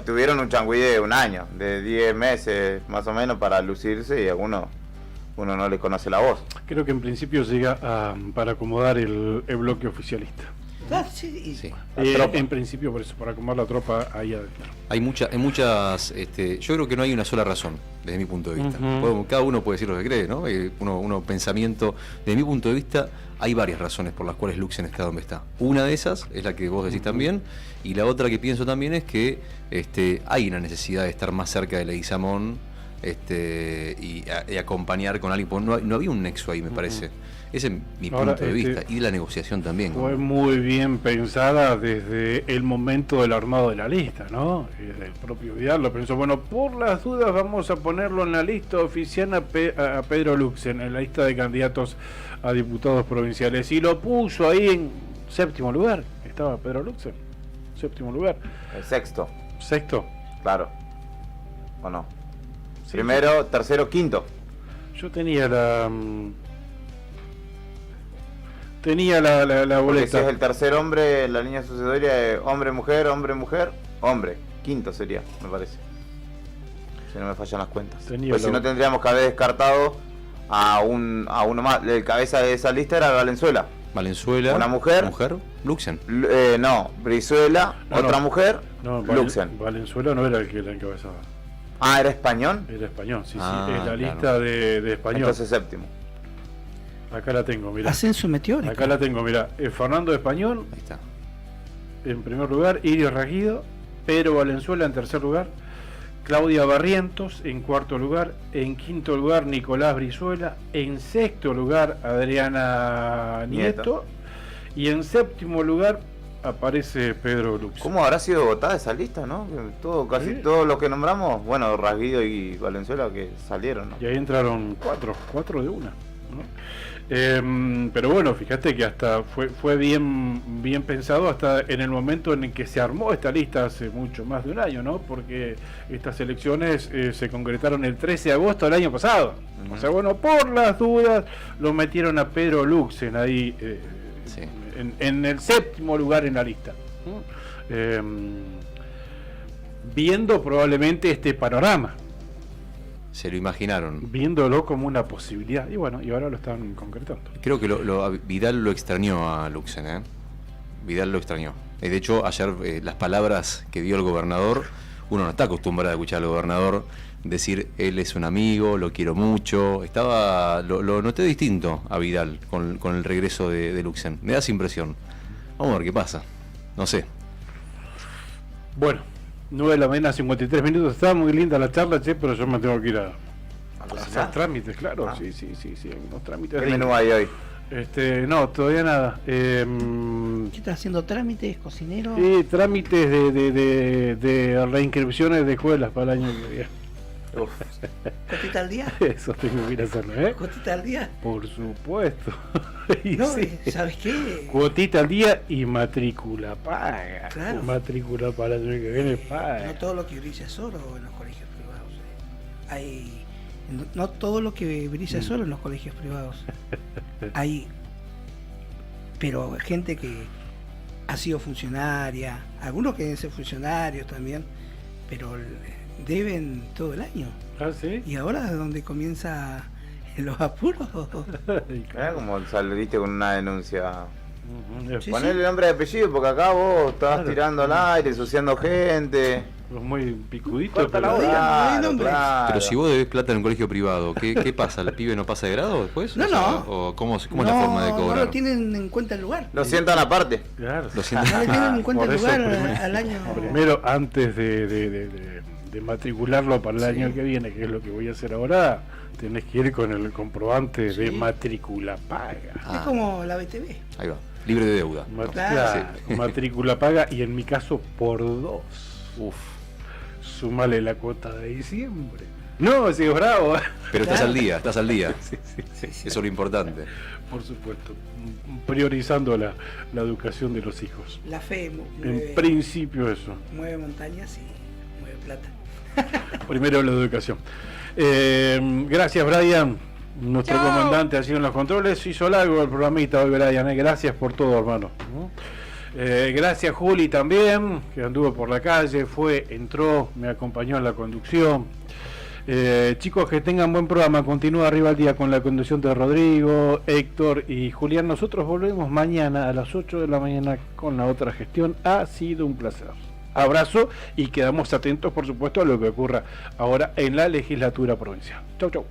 tuvieron un changüí de un año, de 10 meses más o menos para lucirse, y a uno no le conoce la voz. Creo que en principio llega para acomodar el bloque oficialista. Sí. En principio por eso, para acomodar la tropa ahí adentro. Hay muchas, yo creo que no hay una sola razón, desde mi punto de vista. Cada uno puede decir lo que cree, ¿no? Uno pensamiento, desde mi punto de vista, hay varias razones por las cuales Luxen está donde está. Una de esas es la que vos decís también, y la otra que pienso también es que hay una necesidad de estar más cerca de Leguizamón y acompañar con alguien, porque no había un nexo ahí, me parece. Ese es mi punto de vista, y de la negociación también. Fue muy bien pensada desde el momento del armado de la lista, ¿no? El propio Vidal lo pensó, bueno, por las dudas vamos a ponerlo en la lista oficial a Pedro Luxen, en la lista de candidatos a diputados provinciales, y lo puso ahí en 7º lugar, estaba Pedro Luxen, 7º lugar. El sexto. ¿Sexto? Claro. ¿O no? Sí, primero, sí. Tercero, quinto. Yo tenía la boleta. Si es el tercer hombre, la línea sucesoria es hombre, mujer, hombre. Quinto sería, me parece. Si no me fallan las cuentas. Pues si no tendríamos que haber descartado a uno más. El cabeza de esa lista era Valenzuela. Una mujer. Luxen. No, Brizuela, otra mujer, Luxen. Valenzuela no era el que la encabezaba. Ah, ¿era español? Era español, sí, es la lista de español. Entonces 7º. Acá la tengo, mira. Ascenso meteórico. Acá la tengo, mira. Fernando Español. Ahí está. En primer lugar, Irio Raguido. Pedro Valenzuela en tercer lugar. Claudia Barrientos en cuarto lugar. En quinto lugar, Nicolás Brizuela. En sexto lugar, Adriana Nieto. Y en 7º lugar aparece Pedro Luxen. ¿Cómo habrá sido votada esa lista, no? Casi todos los que nombramos, bueno, Raguido y Valenzuela que salieron, ¿no? Y ahí entraron cuatro de una, ¿no? Pero bueno, fíjate que hasta fue bien pensado hasta en el momento en el que se armó esta lista hace mucho más de un año, ¿no? Porque estas elecciones se concretaron el 13 de agosto del año pasado. O sea, bueno, por las dudas lo metieron a Pedro Luxen ahí en el 7º lugar en la lista, viendo probablemente este panorama. Se lo imaginaron. Viéndolo como una posibilidad. Y bueno, y ahora lo están concretando. Creo que Vidal lo extrañó a Luxen, ¿eh? Vidal lo extrañó. De hecho, ayer las palabras que dio el gobernador, uno no está acostumbrado a escuchar al gobernador decir, él es un amigo, lo quiero mucho. Lo noté distinto a Vidal con el regreso de Luxen. Me da esa impresión. Vamos a ver qué pasa. No sé. Bueno. 9 de la mañana, 53 minutos. Estaba muy linda la charla, pero yo me tengo que ir a hacer trámites, claro. Sí, unos trámites. ¿Qué menú hay hoy? No, todavía nada. ¿Qué estás haciendo? ¿Trámites? ¿Cocinero? Sí, trámites de reinscripciones de escuelas para el año que viene. ¿Cotita al día? Eso tengo que ir a hacerlo, ¿Cotita al día? Por supuesto. No, sí. ¿Sabes qué? Cuotita al día y matrícula paga. Claro. Matrícula para el año que viene paga. No todo lo que brilla es oro en los colegios privados. No todo lo que brilla es oro en los colegios privados. Pero gente que ha sido funcionaria, algunos que deben ser funcionarios también, pero deben todo el año. ¿Ah, sí? Y ahora es donde comienza los apuros. Como saliste con una denuncia. Ponele nombre y apellido, porque acá vos estabas tirando al aire, ensuciando gente. Muy picudito. Pero si vos debes plata en un colegio privado, ¿qué pasa? ¿El pibe no pasa de grado después? No. ¿O cómo es la forma de cobrar? No lo tienen en cuenta el lugar. Lo sientan aparte. Claro. Lo sientan. No le tienen en cuenta el lugar al año. Primero, antes de matricularlo para el año que viene, que es lo que voy a hacer ahora, tenés que ir con el comprobante de matrícula paga. Es como la BTV. Ahí va. Libre de deuda. Claro, matrícula paga y en mi caso por 2. Uf. Sumale la cuota de diciembre. No, sí, es bravo. Pero estás al día, estás al día. Sí. Eso es lo importante. Por supuesto. Priorizando la educación de los hijos. La fe mueve, en principio eso. Mueve montañas y mueve plata. Primero la educación. Gracias, Brian. Nuestro comandante ha sido en los controles. Hizo largo el programita hoy, Brian. Gracias por todo, hermano. Gracias, Juli, también, que anduvo por la calle, entró, me acompañó en la conducción. Chicos, que tengan buen programa. Continúa Arriba al Día con la conducción de Rodrigo, Héctor y Julián. Nosotros volvemos mañana a las 8 de la mañana con la otra gestión. Ha sido un placer. Abrazo y quedamos atentos, por supuesto, a lo que ocurra ahora en la legislatura provincial. Chau, chau.